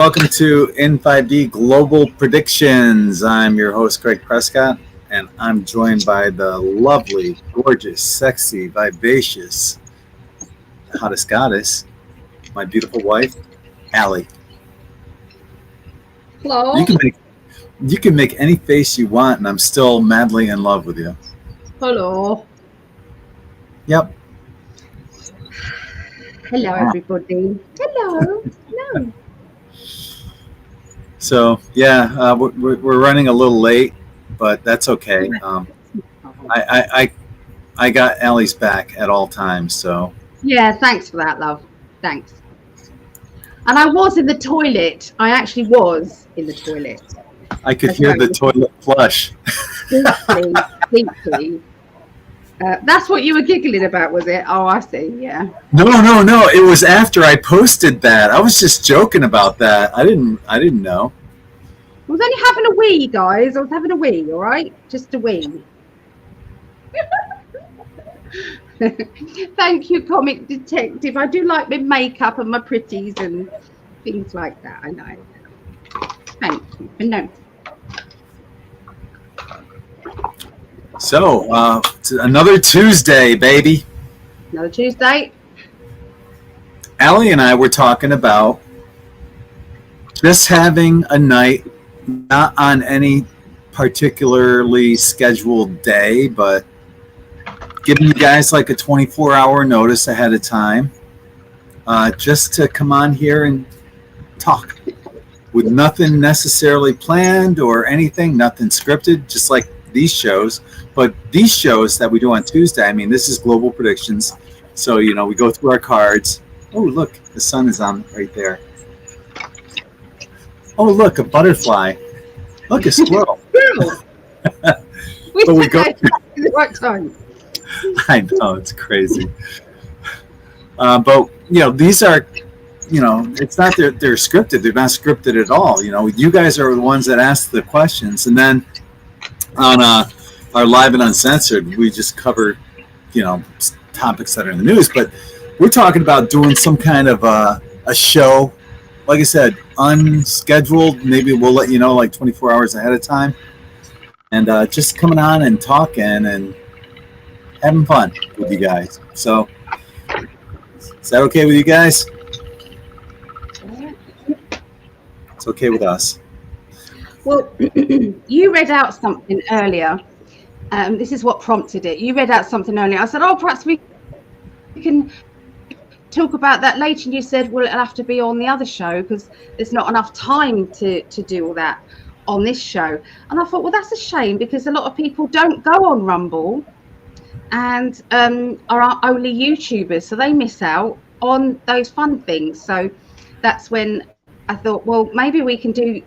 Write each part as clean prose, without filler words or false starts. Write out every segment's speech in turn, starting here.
Welcome to In5d Global Predictions. I'm your host, Greg Prescott, and I'm joined by the lovely, gorgeous, sexy, vivacious, hottest goddess, my beautiful wife, Ali. Hello. You can make any face you want, and I'm still madly in love with you. Hello. Yep. Hello, everybody. Hello. Hello. So yeah, we're running a little late, but that's okay. I got Ali's back at all times, so. Yeah, thanks for that, love. Thanks. And I was in the toilet. I actually was in the toilet. I could hear the toilet flush. Deeply. That's what you were giggling about, was it? Oh, I see. Yeah. No. It was after I posted that. I was just joking about that. I didn't know. I was only having a wee, guys. I was having a wee. All right, just a wee. Thank you, comic detective. I do like my makeup and my pretties and things like that. I know. Thank you. No. So, another Tuesday, baby. Another Tuesday. Ali and I were talking about just having a night, not on any particularly scheduled day, but giving you guys like a 24-hour notice ahead of time, just to come on here and talk with nothing necessarily planned or anything, nothing scripted, just like these shows. But these shows that we do on Tuesday, I mean, this is Global Predictions. So, we go through our cards. Oh, look, the sun is on right there. Oh, look, a butterfly. Look, a squirrel. We go at the right time. I know, it's crazy. But, these are, it's not they're scripted. They're not scripted at all. You guys are the ones that ask the questions. And then on our Live and Uncensored, we just cover, topics that are in the news. But we're talking about doing some kind of a show, like I said, unscheduled. Maybe we'll let you know like 24 hours ahead of time. And just coming on and talking and having fun with you guys. So, is that okay with you guys? It's okay with us. Well, you read out something earlier. This is what prompted it. You read out something earlier. I said, perhaps we can talk about that later. And you said, well, it'll have to be on the other show because there's not enough time to do all that on this show. And I thought, well, that's a shame because a lot of people don't go on Rumble and are only YouTubers, so they miss out on those fun things. So that's when I thought, well, maybe we can do,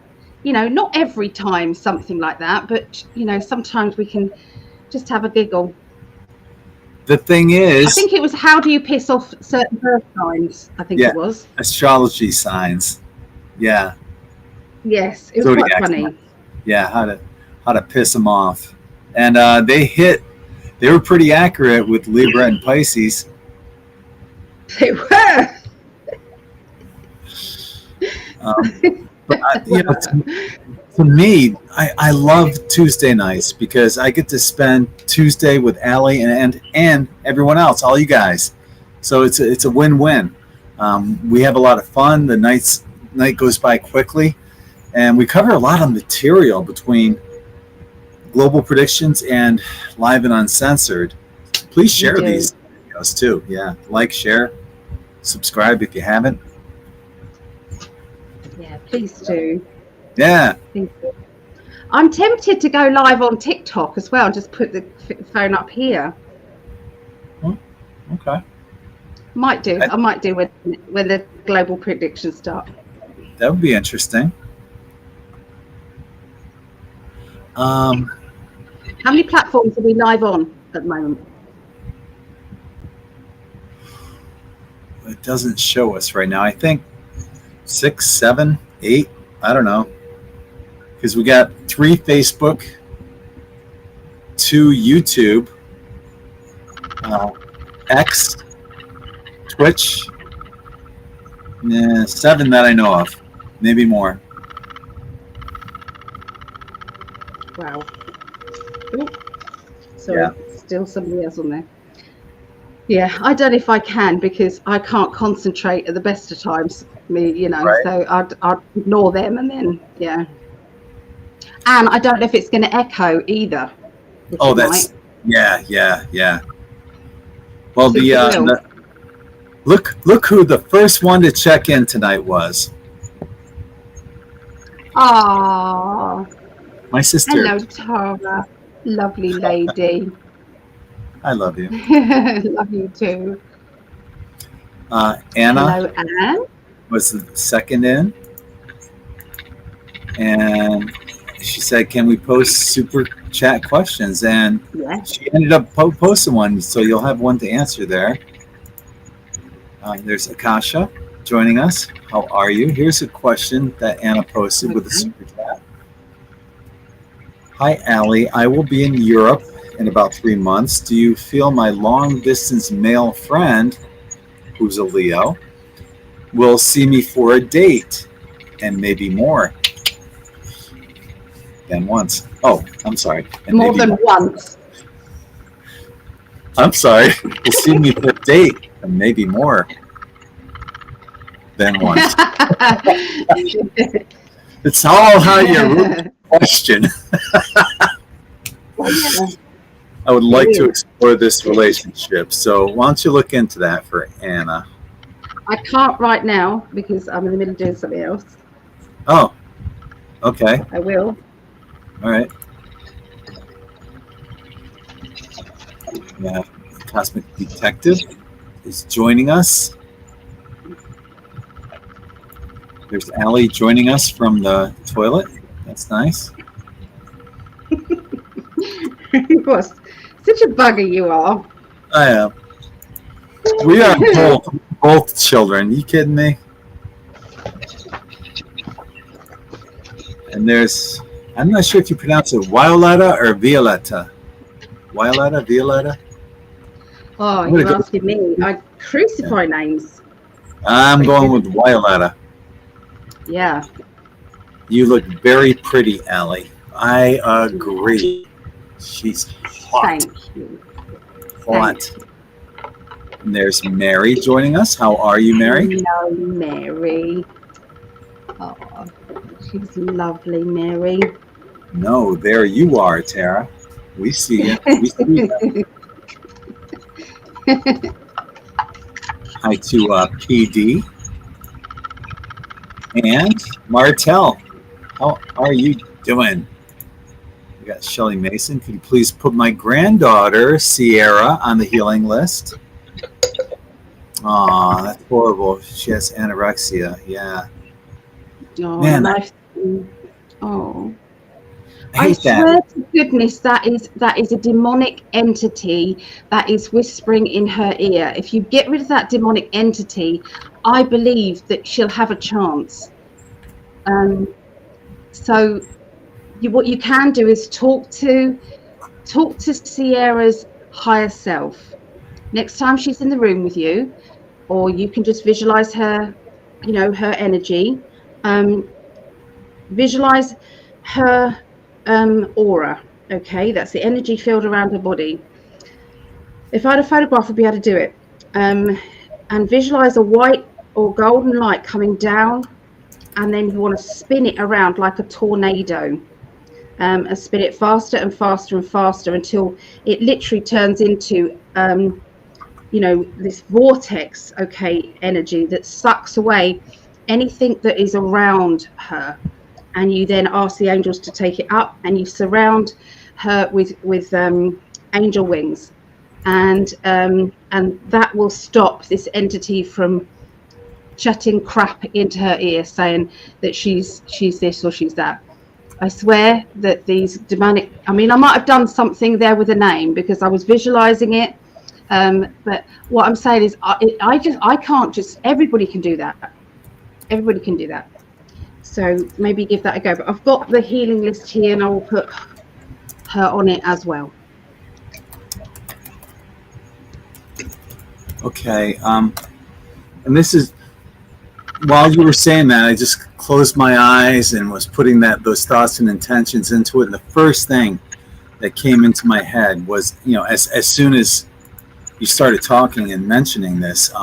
not every time something like that, but sometimes we can just have a giggle. The thing is, I think it was how do you piss off certain birth signs? I think it was astrology signs. Yeah. Yes, it was quite funny. Yeah, how to piss them off, and they were pretty accurate with Libra and Pisces. They were. But to me, I love Tuesday nights because I get to spend Tuesday with Ali and everyone else, all you guys. So it's a win-win. We have a lot of fun. The night goes by quickly, and we cover a lot of material between Global Predictions and Live and Uncensored. Please share these videos too. Yeah, like, share, subscribe if you haven't. Yeah, please do. Yeah. I'm tempted to go live on TikTok as well. Just put the phone up here. Oh, okay. Might do. I might do when the Global Predictions start. That would be interesting. How many platforms are we live on at the moment? It doesn't show us right now. I think 6, 7, 8. I don't know. Because we got 3 Facebook, 2 YouTube, X, Twitch, 7 that I know of. maybe more. Wow. Ooh. Sorry, Yeah. still somebody else on there. Yeah, I don't know if I can because I can't concentrate at the best of times. Right. So I'd ignore them and then And I don't know if it's going to echo either. Which Oh, it that's might. yeah. Well, Think it will. look who the first one to check in tonight was. Ah, My sister. hello, Tara. Lovely lady. I love you. Love you too. Anna Hello, Anne. was the second in, and she said, "Can we post super chat questions?" And Yes. she ended up posting one, so you'll have one to answer there. There's Akasha joining us. How are you? Here's a question that Anna posted with a super chat. Hi, Ali. I will be in Europe in about 3 months. Do you feel my long distance male friend, who's a Leo, will see me for a date and maybe more than once? Oh, I'm sorry. And More than once. I'm sorry. Will see me for a date and maybe more than once. It's all how you root the question. I would like to explore this relationship. So why don't you look into that for Anna? I can't right now because I'm in the middle of doing something else. Oh, okay. I will. All right. Yeah, Cosmic Detective is joining us. There's Ali joining us from the toilet. That's nice. You was such a bugger you are. I am. We are both children. You kidding me? And there's, I'm not sure if you pronounce it Violetta or Violetta. Violetta? Oh, you're asking me. I crucify names. I'm going with Violetta. Yeah. You look very pretty, Ali. I agree. She's hot. Thank you. Hot. And there's Mary joining us. How are you, Mary? Hello, Mary. Oh, she's lovely, Mary. No, there you are, Tara. We see you. We see you. Hi to PD and Martell. How are you doing? We got Shelly Mason. Could you please put my granddaughter Sierra on the healing list? Aw, that's horrible. She has anorexia. Yeah. Oh, Man, I swear to goodness, that is a demonic entity that is whispering in her ear. If you get rid of that demonic entity, I believe that she'll have a chance. So what you can do is talk to Sierra's higher self. Next time she's in the room with you, or you can just visualize her, her energy. Visualize her aura. Okay, that's the energy field around her body. If I had a photograph, I'd be able to do it. And visualize a white or golden light coming down, and then you want to spin it around like a tornado, and spin it faster and faster and faster until it literally turns into this vortex, energy that sucks away anything that is around her. And you then ask the angels to take it up, and you surround her with angel wings, and that will stop this entity from chatting crap into her ear, saying that she's this or she's that. I swear that these demonic. I might have done something there with a name because I was visualizing it, but what I'm saying is, I can't just. Everybody can do that. Everybody can do that. So maybe give that a go. But I've got the healing list here, and I will put her on it as well. Okay. And this is, while you were saying that, I just closed my eyes and was putting those thoughts and intentions into it. And the first thing that came into my head was, as soon as you started talking and mentioning this,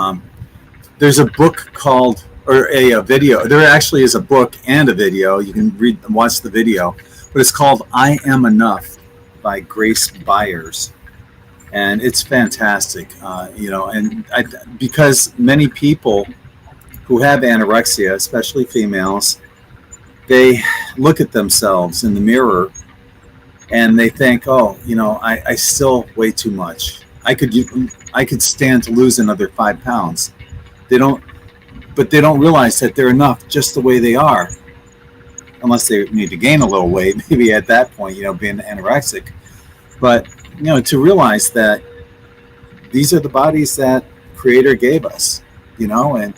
there's a book called, or a video. There actually is a book and a video. You can read and watch the video, but it's called I Am Enough by Grace Byers. And it's fantastic, because many people who have anorexia, especially females, they look at themselves in the mirror and they think, oh, I still weigh too much. I could stand to lose another 5 pounds. But they don't realize that they're enough just the way they are, unless they need to gain a little weight, maybe at that point, being anorexic. But, to realize that these are the bodies that Creator gave us, and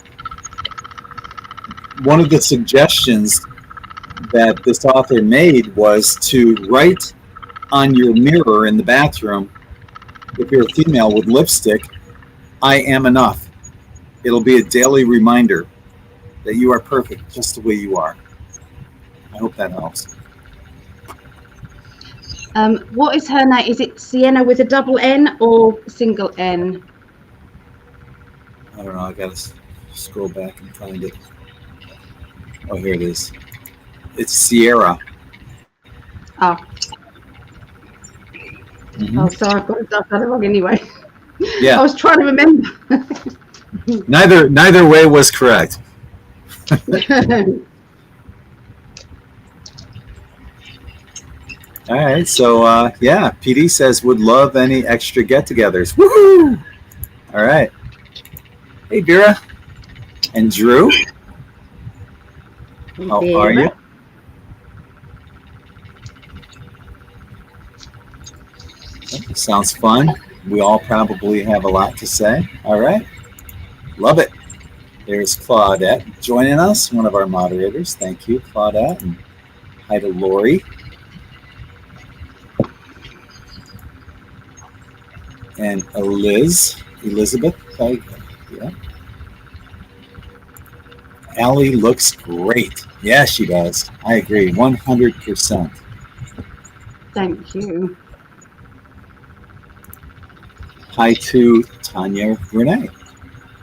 one of the suggestions that this author made was to write on your mirror in the bathroom, if you're a female with lipstick, I am enough. It'll be a daily reminder that you are perfect just the way you are. I hope that helps. What is her name? Is it Sienna with a double N or single N? I don't know. I got to scroll back and find it. Oh, here it is. It's Sierra. Oh. Mm-hmm. Oh, sorry, I've got it wrong anyway. Yeah. I was trying to remember. Neither way was correct. All right, so PD says would love any extra get-togethers. Woohoo! All right. Hey, Vera and Drew. How are you? Sounds fun. We all probably have a lot to say. All right. Love it. There's Claudette joining us, one of our moderators. Thank you, Claudette. And hi to Lori. And Elizabeth. Yeah. Ali looks great. Yeah, she does. I agree, 100%. Thank you. Hi to Tanya Renee.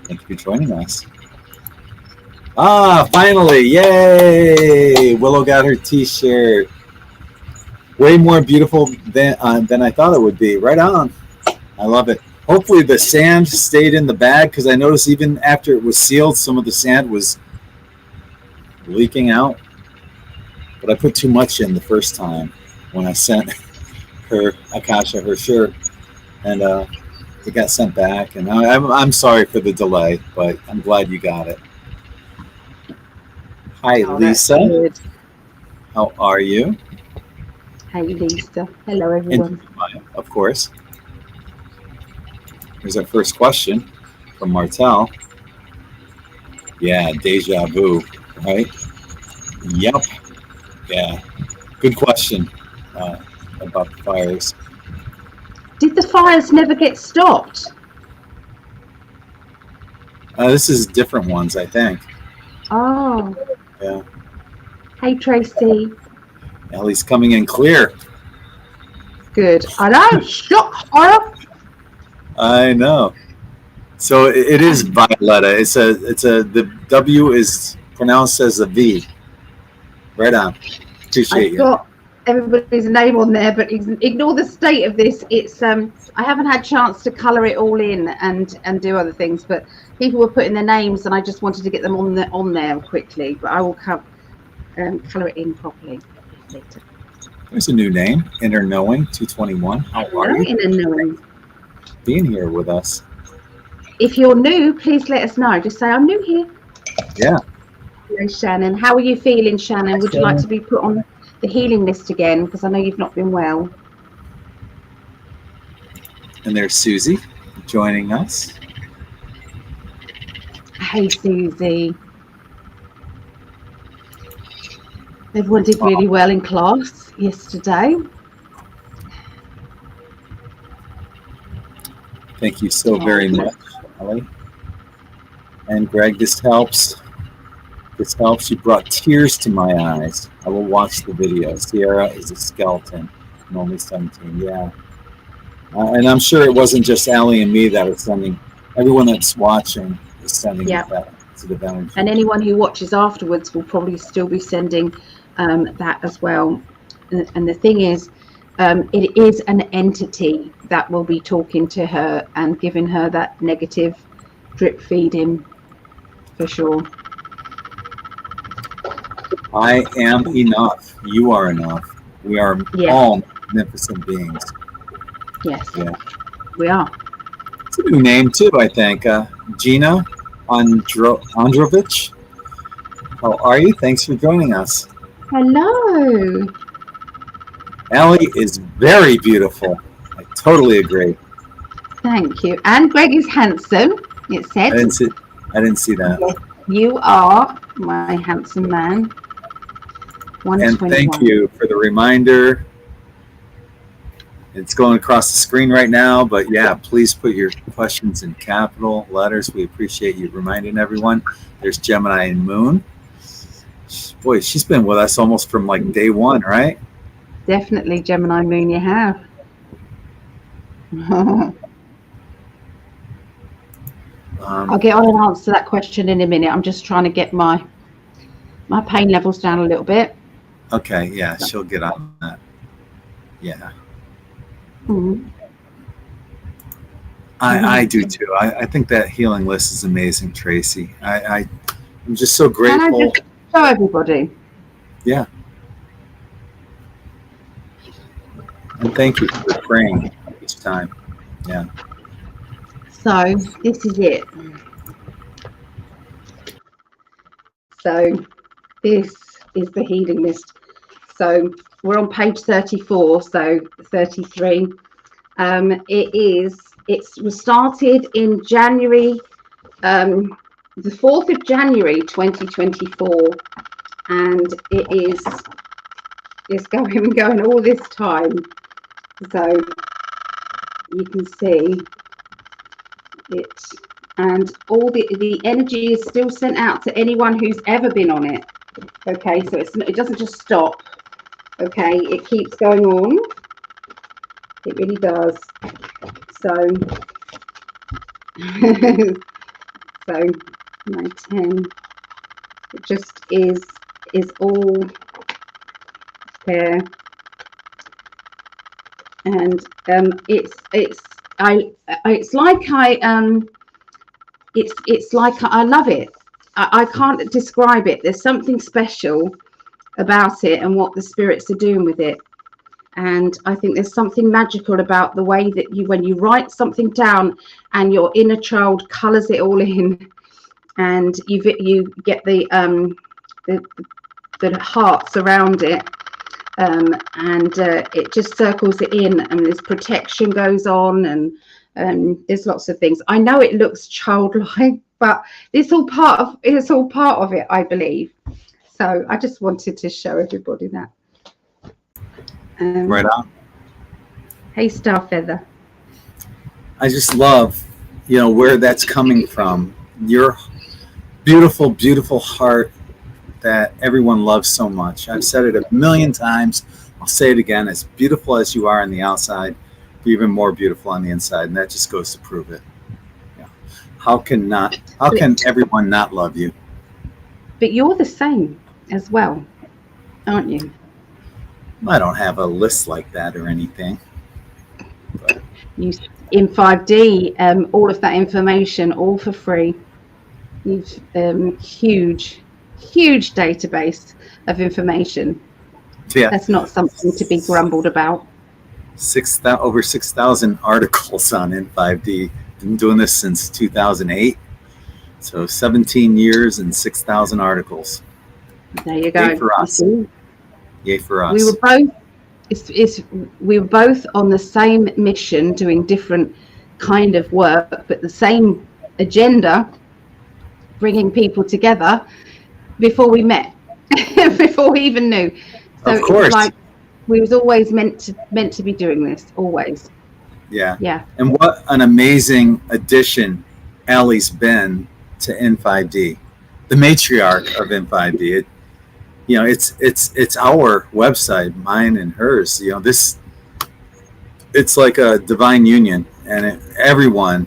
Thank you for joining us. Finally, yay! Willow got her t-shirt. Way more beautiful than I thought it would be. Right on. I love it. Hopefully the sand stayed in the bag, because I noticed even after it was sealed, some of the sand was leaking out. But I put too much in the first time when I sent her, Akasha, her shirt. And it got sent back. And I'm sorry for the delay, but I'm glad you got it. Hi, Lisa. How are you? Hi, Lisa. Hello, everyone. And, of course. Here's our first question from Martel. Yeah, deja vu, right? Yep. Yeah. Good question about the fires. Did the fires never get stopped? This is different ones, I think. Oh. Yeah. Hey, Tracy. Ellie's coming in clear. Good. I know. Shock horror. I know. So it is Violetta. The W is pronounced as a V. Right on. Appreciate you. I've got everybody's name on there, but ignore the state of this. It's I haven't had a chance to colour it all in and do other things, but people were putting their names, and I just wanted to get them on there quickly. But I will colour it in properly later. There's a new name, Inner Knowing 221. How are you? Inner Knowing. Being here with us. If you're new, please let us know. Just say I'm new here. Yeah. Hello, Shannon. How are you feeling, Shannon? Would you like to be put on the healing list again? Because I know you've not been well. And there's Susie joining us. Hey, Susie. Everyone did really well in class yesterday. Thank you so very much, Ali. And Greg, this helps This helps. You brought tears to my eyes. I will watch the video. Sierra is a skeleton. I'm only 17. Yeah. And I'm sure it wasn't just Ali and me that are sending. Everyone that's watching is sending that positive energy. And anyone who watches afterwards will probably still be sending that as well. And the thing is, it is an entity that will be talking to her and giving her that negative drip feeding, for sure. I am enough. You are enough. We are all magnificent beings. Yes. Yeah. We are. It's a new name too, I think. Gina Androvich. How are you? Thanks for joining us. Hello. Ali is very beautiful. I totally agree. Thank you. And Greg is handsome. It said. I didn't see that. Yes, you are my handsome man. And thank you for the reminder. It's going across the screen right now, but yeah, please put your questions in capital letters. We appreciate you reminding everyone. There's Gemini and Moon. Boy, she's been with us almost from like day one, right? Definitely Gemini Moon you have. I'll get on and answer that question in a minute. I'm just trying to get my pain levels down a little bit. Okay, yeah, she'll get on that. Yeah. Mm-hmm. I do too. I think that healing list is amazing, Tracy. I'm just so grateful. Can I just show everybody? Yeah. And thank you for praying each time. Yeah. So this is it. So this is the healing list. So we're on page 34, so 33. It was started in January, the 4th of January 2024, and it's going all this time. So you can see it, and all the energy is still sent out to anyone who's ever been on it. Okay, so it doesn't just stop. Okay, it keeps going on. It really does. So so my 10, it just is all there. And it's like I love it. I can't describe it. There's something special about it and what the spirits are doing with it. And I think there's something magical about the way that when you write something down and your inner child colors it all in, and you get the hearts around it. And it just circles it in, and this protection goes on, and there's lots of things. I know it looks childlike, but it's all part of it, I believe. So I just wanted to show everybody that. Right on. Hey, Starfeather. I just love, where that's coming from. Your beautiful, beautiful heart that everyone loves so much. I've said it a million times. I'll say it again. As beautiful as you are on the outside, you're even more beautiful on the inside, and that just goes to prove it. Yeah. How can everyone not love you? But you're the same as well, aren't you? I don't have a list like that or anything. But. You In5d, all of that information, all for free. You've huge database of information. Yeah, that's not something to be grumbled about. Over 6,000 articles on In5d. Been doing this since 2008, so 17 years and 6,000 articles. There you go. Yay for us. Yay for us. We were both on the same mission, doing different kind of work, but the same agenda, bringing people together before we met, before we even knew. So of course. It's like we was always meant to be doing this, always. Yeah. Yeah. And what an amazing addition Ali's been to In5d. the matriarch of In5d. It's our website, mine and hers. It's like a divine union, and everyone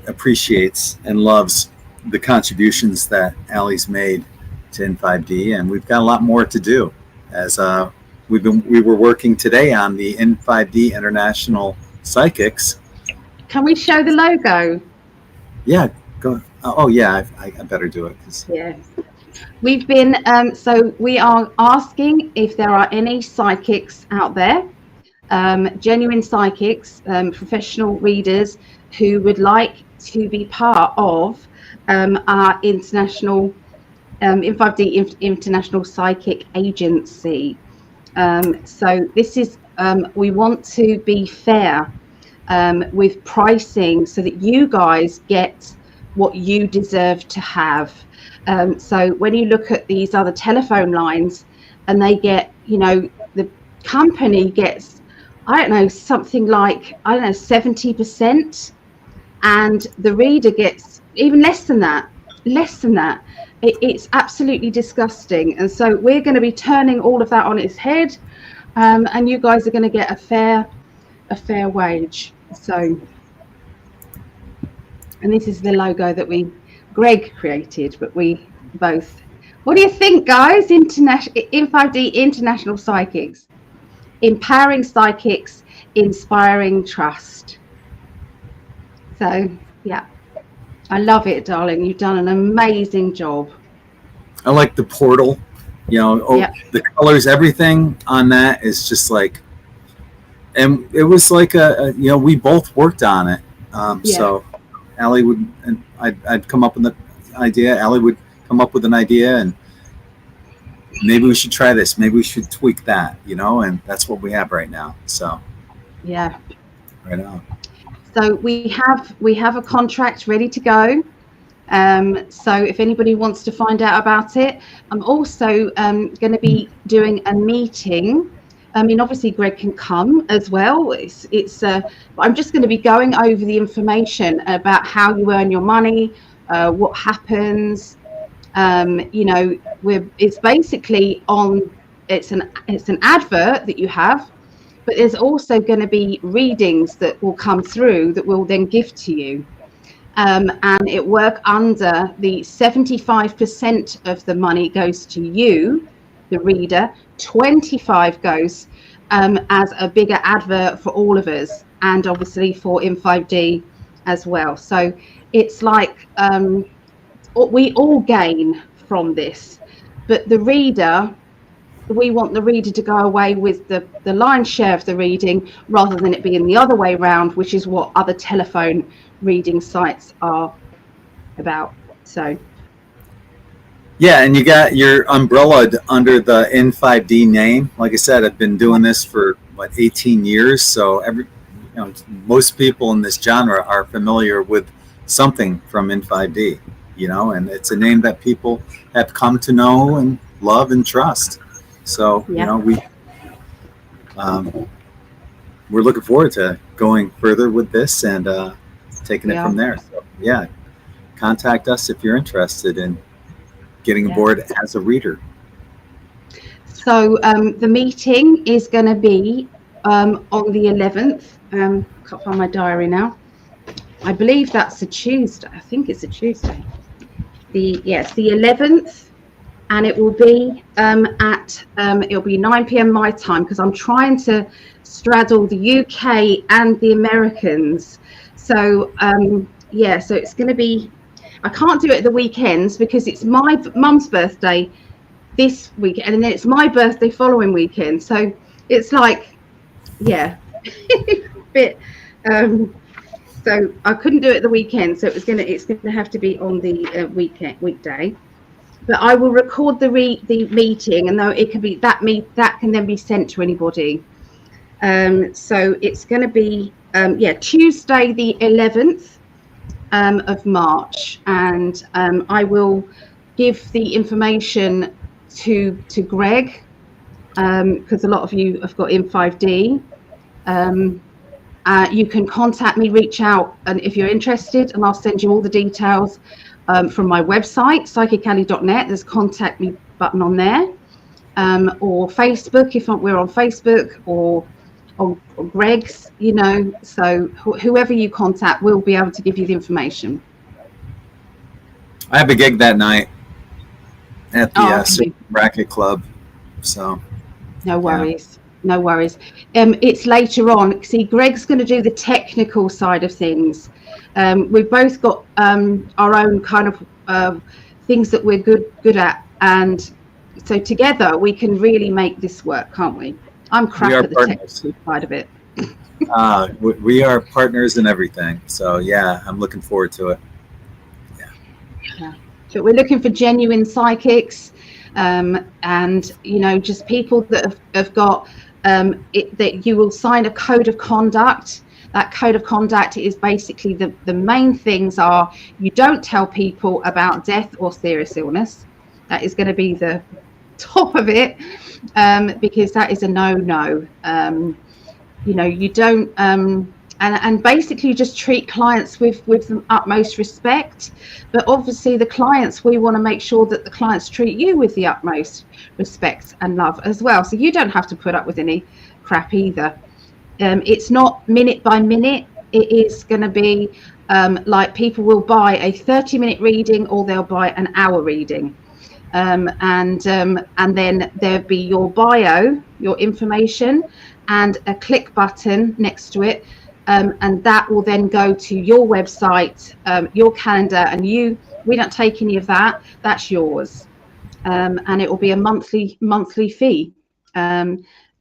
appreciates and loves the contributions that Ali's made to In5d, and we've got a lot more to do. As we were working today on the In5d International Psychics. Can we show the logo? Yeah, go. Oh yeah, I better do it. Yeah. We've been, so we are asking if there are any psychics out there, genuine psychics, professional readers who would like to be part of our international, In5d International Psychic Agency. So this is, we want to be fair with pricing so that you guys get what you deserve to have. So when you look at these other telephone lines and they get, the company gets, I don't know, something like, 70%, and the reader gets even less than that. It's absolutely disgusting. And so we're going to be turning all of that on its head, and you guys are going to get a fair wage. So, and this is the logo that Greg created, but we both. What do you think, guys? In5d International Psychics, empowering psychics, inspiring trust. So, yeah, I love it, darling. You've done an amazing job. I like the portal. Yep. The colors, everything on that is just like, and it was like we both worked on it. So Ali would, and I'd come up with an idea. Ali would come up with an idea, and maybe we should try this. Maybe we should tweak that, and that's what we have right now. So, yeah, right on. So we have a contract ready to go. So if anybody wants to find out about it, I'm also going to be doing a meeting. I mean, obviously Greg can come as well. I'm just going to be going over the information about how you earn your money, what happens. It's basically it's an advert that you have, but there's also going to be readings that will come through that we'll then give to you. And it work under the 75% of the money goes to you, the reader, 25 goes as a bigger advert for all of us, and obviously for In5d as well. So it's like we all gain from this, but the reader, we want the reader to go away with the lion's share of the reading rather than it being the other way around, which is what other telephone reading sites are about. So yeah, and you're umbrellaed under the In5d name. Like I said, I've been doing this for 18 years, so most people in this genre are familiar with something from In5d, and it's a name that people have come to know and love and trust. So we're looking forward to going further with this and taking it from there. So yeah, contact us if you're interested in getting aboard as a reader. So the meeting is going to be on the 11th. Can't find my diary now. I believe that's a Tuesday. I think it's a Tuesday. It's the 11th, and it will be it'll be 9 p.m. my time, because I'm trying to straddle the UK and the Americans. So so it's going to be, I can't do it at the weekends because it's my mum's birthday this weekend, and then it's my birthday following weekend. So it's like, bit. So I couldn't do it the weekend. So it's gonna have to be on the weekday. But I will record the meeting, and though it can be that can then be sent to anybody. So it's going to be Tuesday the 11th of March, and I will give the information to Greg, because a lot of you have got In5d. You can contact me, reach out, and if you're interested, and I'll send you all the details. from my website, psychically.net. There's a contact me button on there, or Facebook if we're on Facebook, or on Greg's, you know. So whoever you contact will be able to give you the information. I have a gig that night at the Bracket Club, so no worries. Yeah. No worries. It's later on. See, Greg's going to do the technical side of things. We've both got our own kind of things that we're good at, and so together we can really make this work, can't we? I'm crap at the technical side of it. We are partners in everything, so yeah, I'm looking forward to it. Yeah. But we're looking for genuine psychics, and you know, just people that have got that you will sign a code of conduct. That code of conduct is basically the main things are: you don't tell people about death or serious illness. That is going to be the top of it, because that is a no. You know, you don't and basically just treat clients with the utmost respect. But obviously the clients, we want to make sure that the clients treat you with the utmost respect and love as well, so you don't have to put up with any crap either. It's not minute by minute. It is going to be like people will buy a 30-minute reading, or they'll buy an hour reading, and then there'll be your bio, your information, and a click button next to it, and that will then go to your website, your calendar, and we don't take any of that. That's yours, and it will be a monthly fee.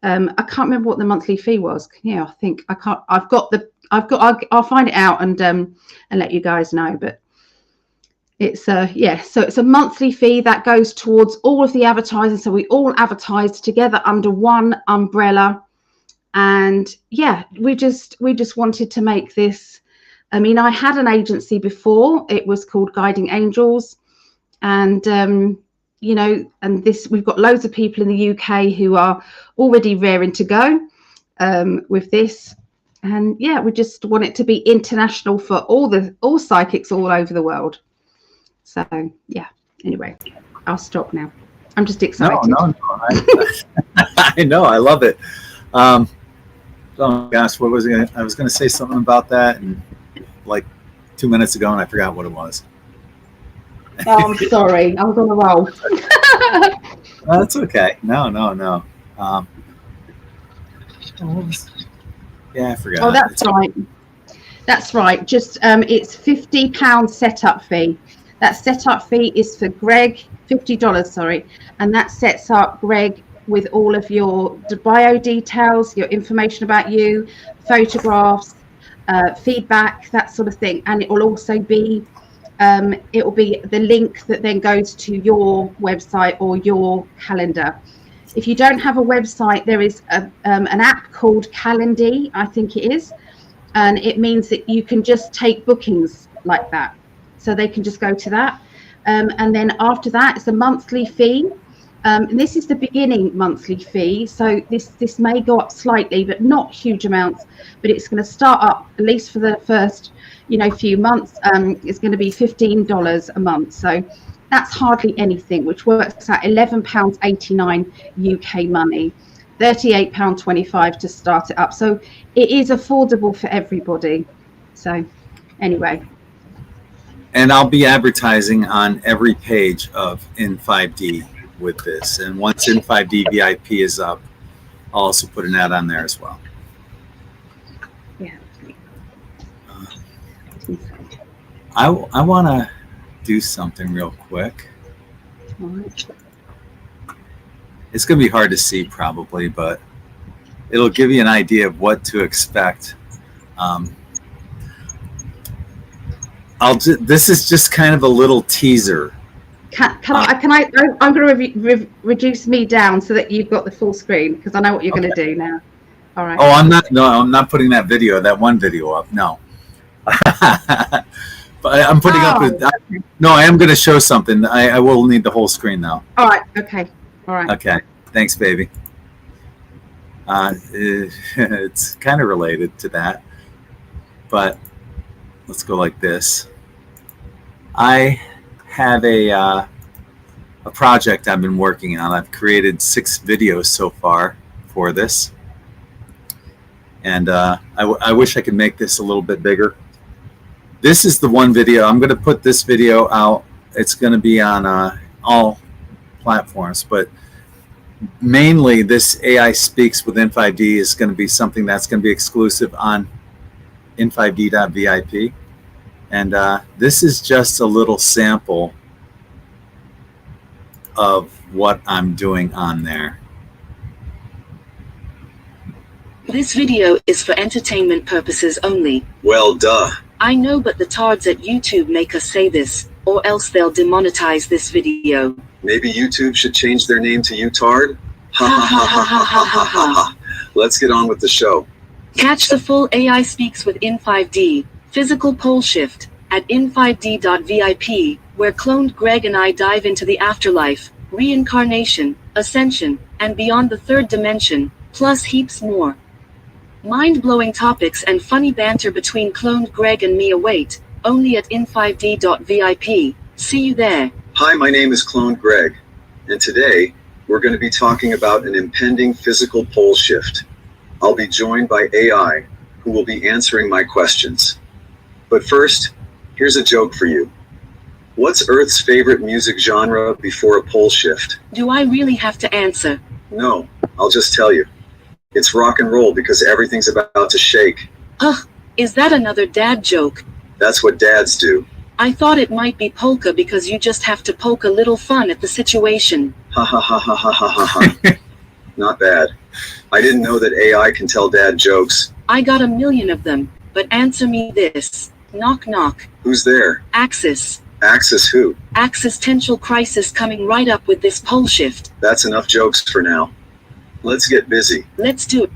I can't remember what the monthly fee was. Yeah, I think I can't. I'll find it out and let you guys know. But it's so it's a monthly fee that goes towards all of the advertising. So we all advertise together under one umbrella. And yeah, we just wanted to make this. I mean, I had an agency before. It was called Guiding Angels, and you know, and this, we've got loads of people in the UK who are already raring to go with this. And yeah, we just want it to be international for all psychics all over the world. So yeah, anyway, I'll stop now. I'm just excited. No, I know, I love it. Oh gosh, what was it? I was going to say something about that, and like 2 minutes ago, and I forgot what it was. Oh, I'm sorry. I was on a roll. That's okay. No. Yeah, I forgot. Oh, that's right. That's right. Just it's £50 setup fee. That setup fee is for Greg, $50, sorry, and that sets up Greg with all of your bio details, your information about you, photographs, feedback, that sort of thing. And it will also be the link that then goes to your website or your calendar. If you don't have a website, there is an app called Calendly, I think it is, and it means that you can just take bookings like that. So they can just go to that, and then after that, it's a monthly fee. And this is the beginning monthly fee, so this may go up slightly, but not huge amounts. But it's going to start up, at least for the first, few months. It's going to be $15 a month, so that's hardly anything, which works out £11.89 UK money, £38.25 to start it up. So it is affordable for everybody. So anyway. And I'll be advertising on every page of In5d with this. And once In5d VIP is up, I'll also put an ad on there as well. Yeah. I want to do something real quick. All right. It's going to be hard to see probably, but it'll give you an idea of what to expect. This is just kind of a little teaser. I'm going to reduce me down so that you've got the full screen, because I know what you're going to do now. All right. Oh, I'm not putting that one video up. No. But I'm putting up. I am going to show something. I will need the whole screen now. All right. Okay. All right. Okay. Thanks, baby. It's kind of related to that, but let's go like this. I have a project I've been working on. I've created 6 videos so far for this, and I wish I could make this a little bit bigger. This is the one video. I'm going to put this video out. It's going to be on all platforms, but mainly this AI Speaks with In5d is going to be something that's going to be exclusive on In5d.vip. And this is just a little sample of what I'm doing on there. This video is for entertainment purposes only. Well, duh. I know, but the tards at YouTube make us say this, or else they'll demonetize this video. Maybe YouTube should change their name to UTARD? Ha ha ha ha ha ha ha ha ha. Let's get on with the show. Catch the full AI Speaks with In5d, physical pole shift, at in5d.vip, where cloned Greg and I dive into the afterlife, reincarnation, ascension, and beyond the third dimension, plus heaps more. Mind-blowing topics and funny banter between cloned Greg and me await, only at in5d.vip. See you there. Hi, my name is Cloned Greg, and today we're going to be talking about an impending physical pole shift. I'll be joined by AI, who will be answering my questions. But first, here's a joke for you. What's Earth's favorite music genre before a pole shift? Do I really have to answer? No, I'll just tell you. It's rock and roll because everything's about to shake. Ugh, is that another dad joke? That's what dads do. I thought it might be polka because you just have to poke a little fun at the situation. Ha ha ha ha ha ha ha ha. Not bad. I didn't know that AI can tell dad jokes. I got 1,000,000 of them, but answer me this. Knock knock. Who's there? Axis. Axis who? Existential crisis coming right up with this pole shift. That's enough jokes for now. Let's get busy. Let's do it.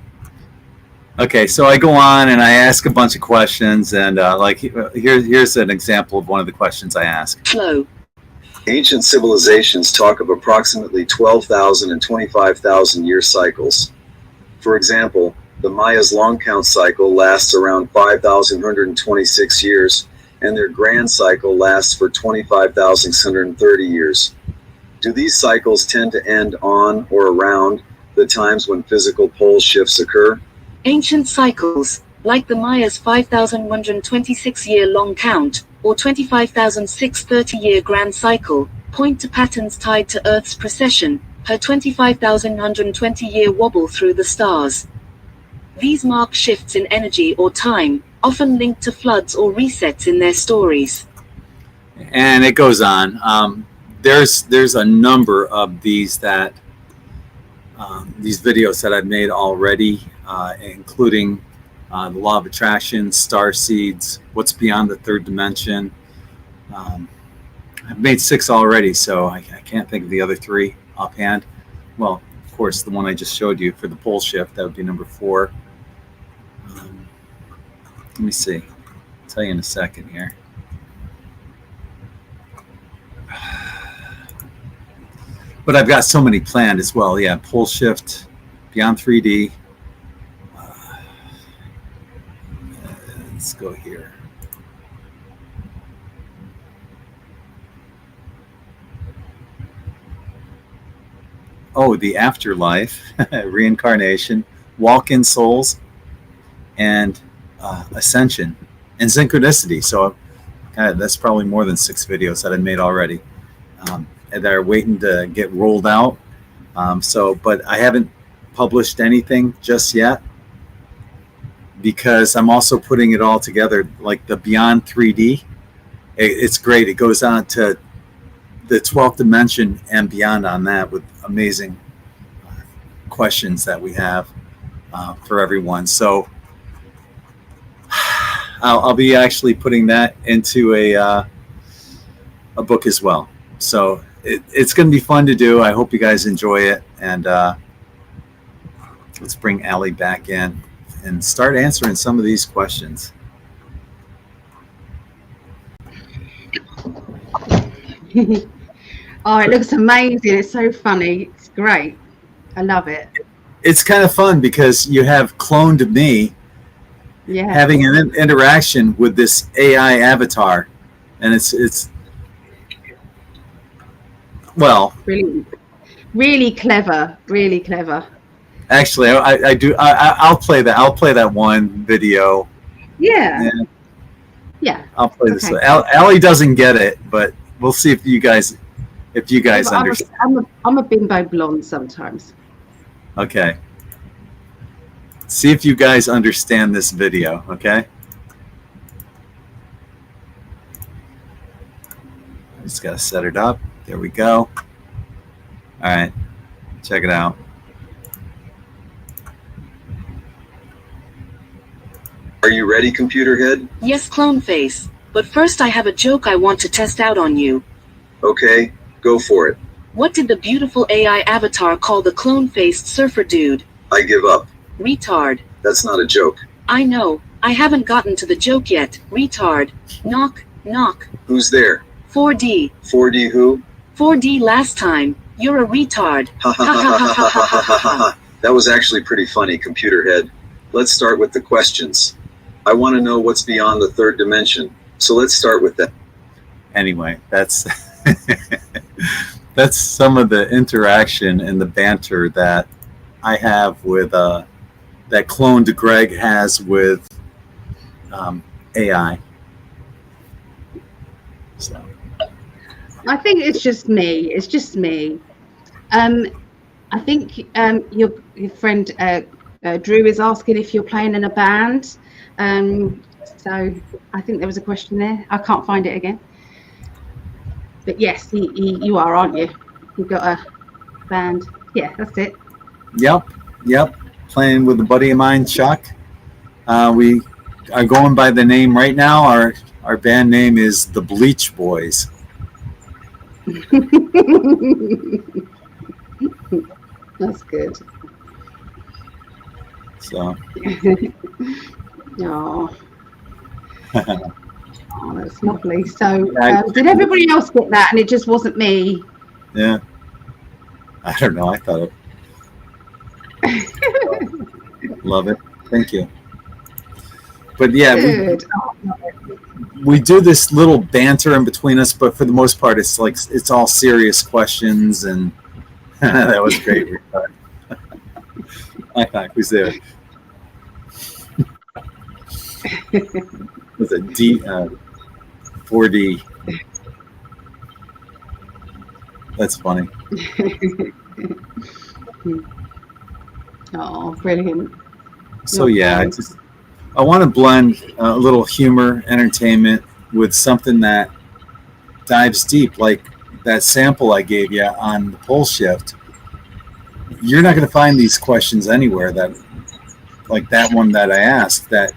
Okay, so I go on and I ask a bunch of questions, and here's an example of one of the questions I ask. Flow. Ancient civilizations talk of approximately 12,000 and 25,000 year cycles. For example, the Maya's long count cycle lasts around 5,126 years, and their grand cycle lasts for 25,630 years. Do these cycles tend to end on or around the times when physical pole shifts occur? Ancient cycles, like the Maya's 5,126-year long count, or 25,630-year grand cycle, point to patterns tied to Earth's precession, her 25,120-year wobble through the stars. These mark shifts in energy or time, often linked to floods or resets in their stories. And it goes on. There's a number of these videos that I've made already, including the law of attraction, star seeds, what's beyond the third dimension. I've made 6 already, so I can't think of the other 3 offhand. Well, of course, the one I just showed you for the pole shift, that would be number 4. Let me see. I'll tell you in a second here. But I've got so many planned as well. Yeah, pole shift, beyond 3D. Let's go here. Oh, the afterlife, reincarnation, walk-in souls, and ascension, and synchronicity. So that's probably more than 6 videos that I made already. That are waiting to get rolled out. But I haven't published anything just yet because I'm also putting it all together, like the Beyond 3D. It's great. It goes on to the 12th dimension and beyond on that with amazing questions that we have for everyone. So I'll be actually putting that into a book as well. So it's going to be fun to do. I hope you guys enjoy it. And let's bring Ali back in and start answering some of these questions. Oh, it looks amazing. It's so funny. It's great. I love it. It's kind of fun because you have cloned me having an interaction with this AI avatar. And it's Well, Brilliant. Really clever. Really clever. actually, I do. I'll play that. I'll play that one video. Yeah. And Yeah. I'll play this. Okay. Ali doesn't get it, but we'll see if you guys understand. I'm a bimbo blonde sometimes. Okay. See if you guys understand this video, okay? I just gotta set it up. There we go. All right, check it out. Are you ready, computer head? Yes, clone face. But first I have a joke I want to test out on you. Okay, go for it. What did the beautiful AI avatar call the clone-faced surfer dude? I give up. Retard. That's not a joke. I know. I haven't gotten to the joke yet. Retard. Knock, knock. Who's there? 4D. 4D who? 4D last time. You're a retard. Ha ha ha ha ha ha ha ha ha ha. That was actually pretty funny, computer head. Let's start with the questions. I want to know what's beyond the third dimension, so let's start with that. Anyway, that's that's some of the interaction and the banter that I have with that cloned Greg has with AI. So I think it's just me. It's just me. I think your friend Drew is asking if you're playing in a band. So I think there was a question there. I can't find it again. But yes, you are, aren't you? You've got a band. Yeah, that's it. Yep. Playing with a buddy of mine, Chuck. We are going by the name right now. Our band name is the Bleach Boys. That's good. So. Oh. Oh, that's lovely. So, did everybody else get that, and it just wasn't me? Yeah. I don't know. I thought it. Love it. Thank you. But yeah, we do this little banter in between us, but for the most part, it's like it's all serious questions, and that was great. Who's there? Was it 4D? That's funny. Oh, brilliant. So yeah, I want to blend a little humor, entertainment with something that dives deep, like that sample I gave you on the pole shift. You're not going to find these questions anywhere that, like that one that I asked, that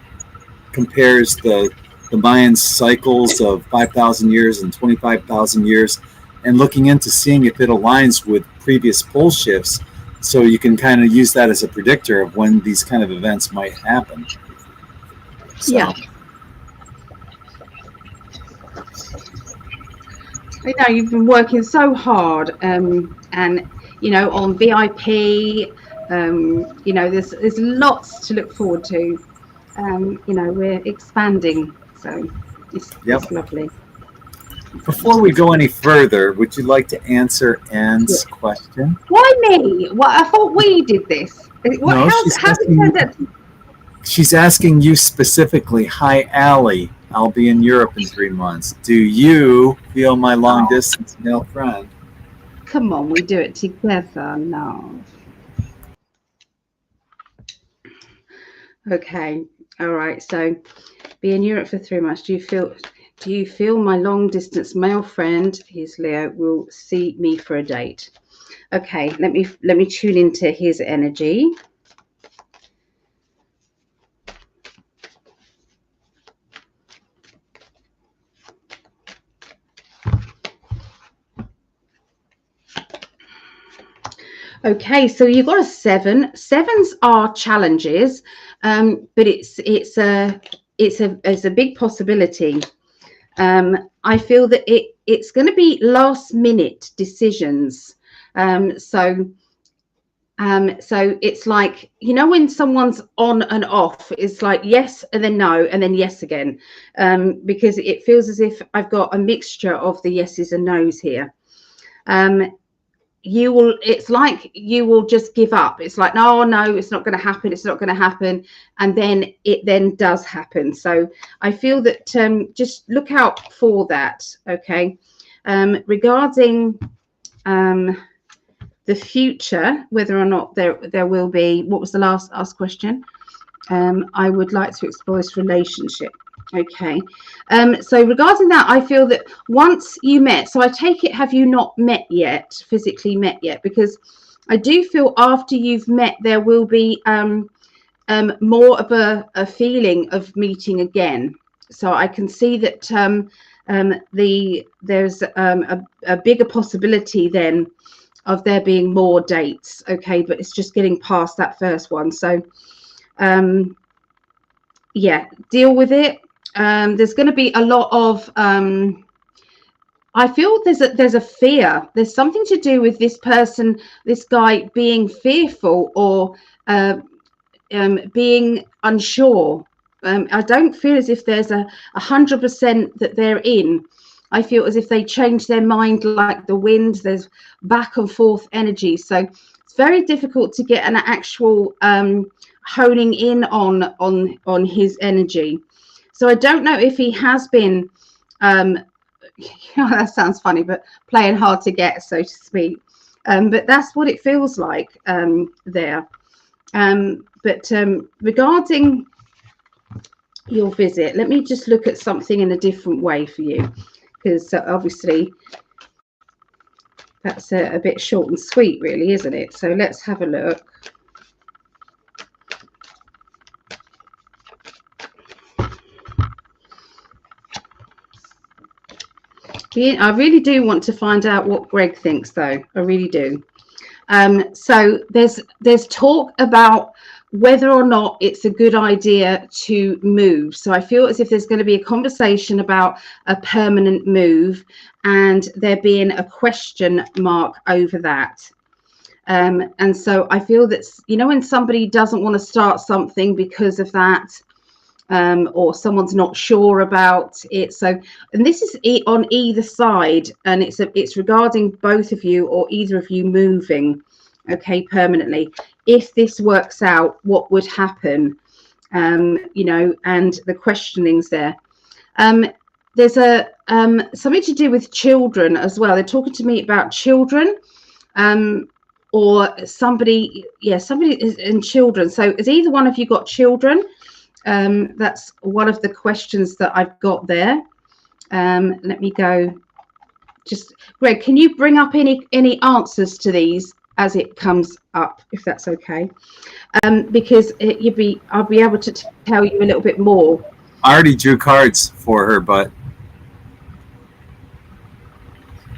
compares the Mayan cycles of 5,000 years and 25,000 years, and looking into seeing if it aligns with previous pole shifts, so you can kind of use that as a predictor of when these kind of events might happen. So. Yeah. I know you've been working so hard, and you know, on VIP. You know, there's lots to look forward to. You know, we're expanding, so it's lovely. Before we go any further, would you like to answer Anne's question? Why me? Well, I thought we did this. No, she's asking you specifically. Hi, Ali. I'll be in Europe in 3 months. Do you feel my long distance male friend? Come on, we do it together. No. Okay. All right. So, be in Europe for 3 months. Do you feel my long distance male friend, he's Leo, will see me for a date? Okay. Let me tune into his energy. Okay, so you've got a 7. 7s are challenges, but it's a big possibility. I feel that it's going to be last minute decisions. So it's like, you know, when someone's on and off, it's like yes and then no and then yes again, because it feels as if I've got a mixture of the yeses and nos here. you will, it's like you will just give up. It's like, no, it's not going to happen. It's not going to happen. And then it then does happen. So I feel that just look out for that. Okay. Regarding the future, whether or not there will be, what was the last asked question? I would like to explore this relationship. Okay. So regarding that, I feel that once you met, so I take it, have you not met yet, physically met yet? Because I do feel after you've met, there will be more of a feeling of meeting again. So I can see that there's a bigger possibility then of there being more dates. Okay, but it's just getting past that first one. So yeah, deal with it. There's going to be a lot of I feel there's a fear. There's something to do with this person, this guy being fearful or being unsure. I don't feel as if there's 100% that they're in. I feel as if they change their mind like the wind. There's back and forth energy. So it's very difficult to get an actual honing in on his energy. So I don't know if he has been, that sounds funny, but playing hard to get, so to speak. But that's what it feels like there. But regarding your visit, let me just look at something in a different way for you, because obviously that's a bit short and sweet, really, isn't it? So let's have a look. I really do want to find out what Greg thinks, though. I really do. So there's talk about whether or not it's a good idea to move. So I feel as if there's going to be a conversation about a permanent move and there being a question mark over that. And so I feel that, you know, when somebody doesn't want to start something because of that, or someone's not sure about it. So, and this is on either side, and it's regarding both of you or either of you moving, okay, permanently. If this works out, what would happen? You know, and the questioning's there. There's a something to do with children as well. They're talking to me about children, or somebody is in children. So has either one of you got children? That's one of the questions that I've got there. Let me go. Just Greg, can you bring up any answers to these as it comes up, if that's okay? Because I'll be able to tell you a little bit more. I already drew cards for her, but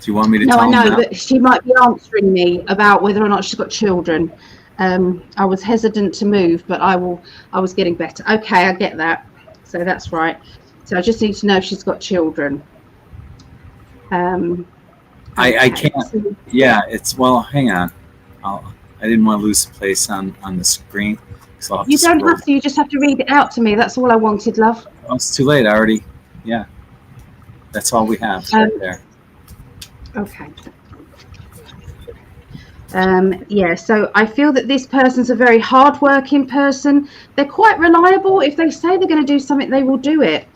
do you want me to tell No, I know, now? but she might be answering me about whether or not she's got children. I was hesitant to move, but I was getting better. Okay, I get that. So that's right. So I just need to know if she's got children. I can't. Yeah, well, hang on. I didn't want to lose place on the screen. So You don't have to. You just have to read it out to me. That's all I wanted, love. Oh, it's too late. I already. Yeah. That's all we have right there. Okay. Yeah, so I feel that this person's a very hardworking person. They're quite reliable. If they say they're going to do something, they will do it.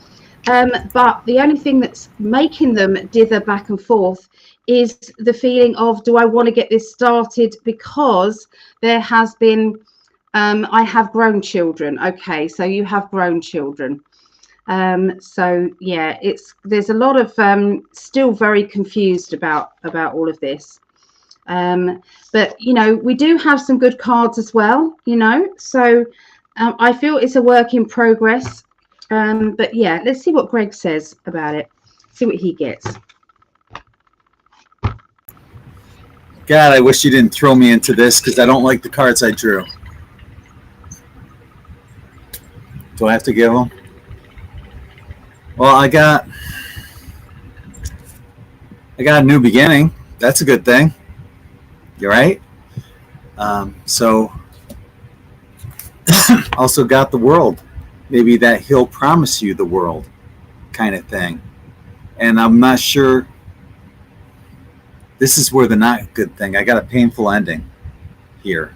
But the only thing that's making them dither back and forth is the feeling of, do I want to get this started? Because there has been, I have grown children. Okay, so you have grown children. So yeah, there's a lot of still very confused about all of this. But you know, we do have some good cards as well, you know, so I feel it's a work in progress. But yeah, let's see what Greg says about it, see what he gets. God, I wish you didn't throw me into this, because I don't like the cards I drew. Do I have to give them? Well, I got a new beginning. That's a good thing. You're right. So also got the world. Maybe that he'll promise you the world kind of thing. And I'm not sure. this is where the not good thing. I got a painful ending here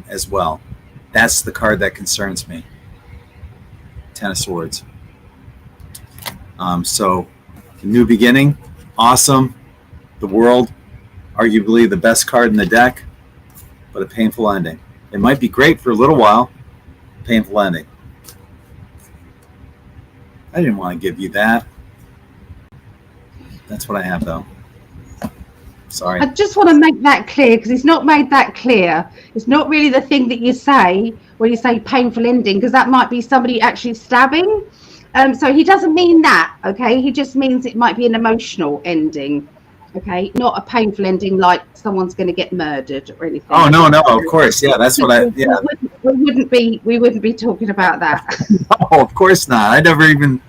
as well. That's the card that concerns me. Ten of Swords. So, new beginning, awesome. The World, arguably the best card in the deck, but a painful ending. It might be great for a little while. Painful ending. I didn't want to give you that. That's what I have, though. Sorry. I just want to make that clear, because it's not made that clear. It's not really the thing that you say when you say painful ending, because that might be somebody actually stabbing. So he doesn't mean that, okay? He just means it might be an emotional ending, okay? Not a painful ending like someone's going to get murdered or anything. Oh, no, of course. Yeah, that's what I, yeah. We wouldn't be talking about that. No, of course not. I never even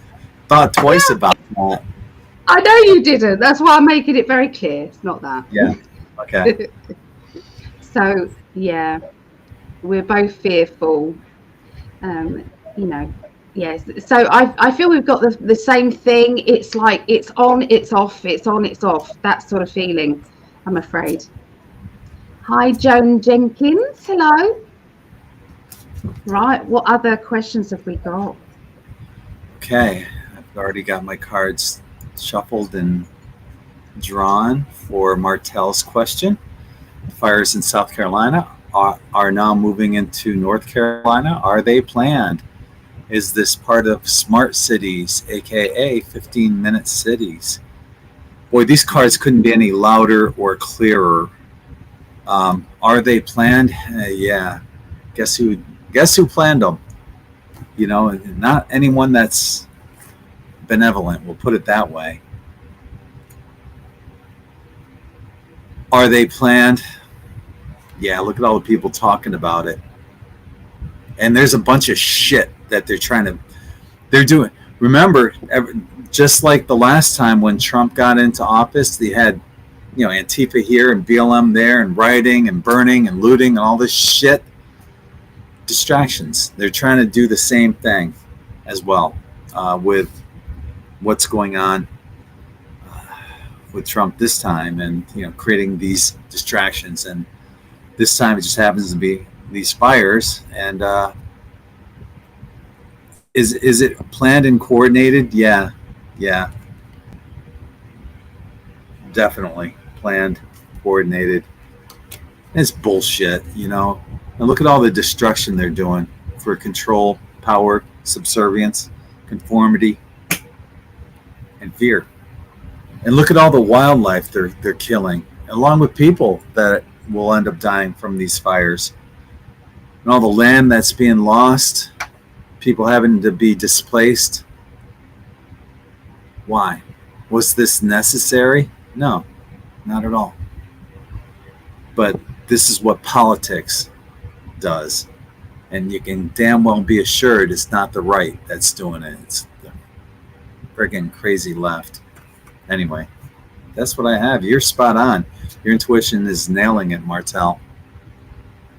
thought twice about that. I know you didn't. That's why I'm making it very clear. It's not that. Yeah. Okay. So, yeah, we're both fearful. You know, yes. So I feel we've got the same thing. It's like it's on, it's off, it's on, it's off. That sort of feeling, I'm afraid. Hi, Joan Jenkins. Hello. Right. What other questions have we got? Okay. I've already got my cards shuffled and drawn for Martel's question. Fires in South Carolina are now moving into North Carolina. Are they planned? Is this part of smart cities, aka 15-minute cities? Boy, these cards couldn't be any louder or clearer. Are they planned? Yeah. Guess who planned them? You know, not anyone that's benevolent, we'll put it that way. Are they planned? Yeah, look at all the people talking about it. And there's a bunch of shit that they're doing. Remember, just like the last time when Trump got into office, they had, you know, Antifa here and BLM there and rioting and burning and looting and all this shit. Distractions. They're trying to do the same thing as well with what's going on with Trump this time, and you know, creating these distractions. And this time it just happens to be these fires. And is it planned and coordinated? Yeah, definitely planned, coordinated. It's bullshit, you know. And look at all the destruction they're doing for control, power, subservience, conformity, and fear. And look at all the wildlife they're killing, along with people that will end up dying from these fires. And all the land that's being lost, people having to be displaced. Why? Was this necessary? No, not at all. But this is what politics does. And you can damn well be assured it's not the right that's doing it. It's the friggin' crazy left. Anyway, that's what I have. You're spot on. Your intuition is nailing it, Martel.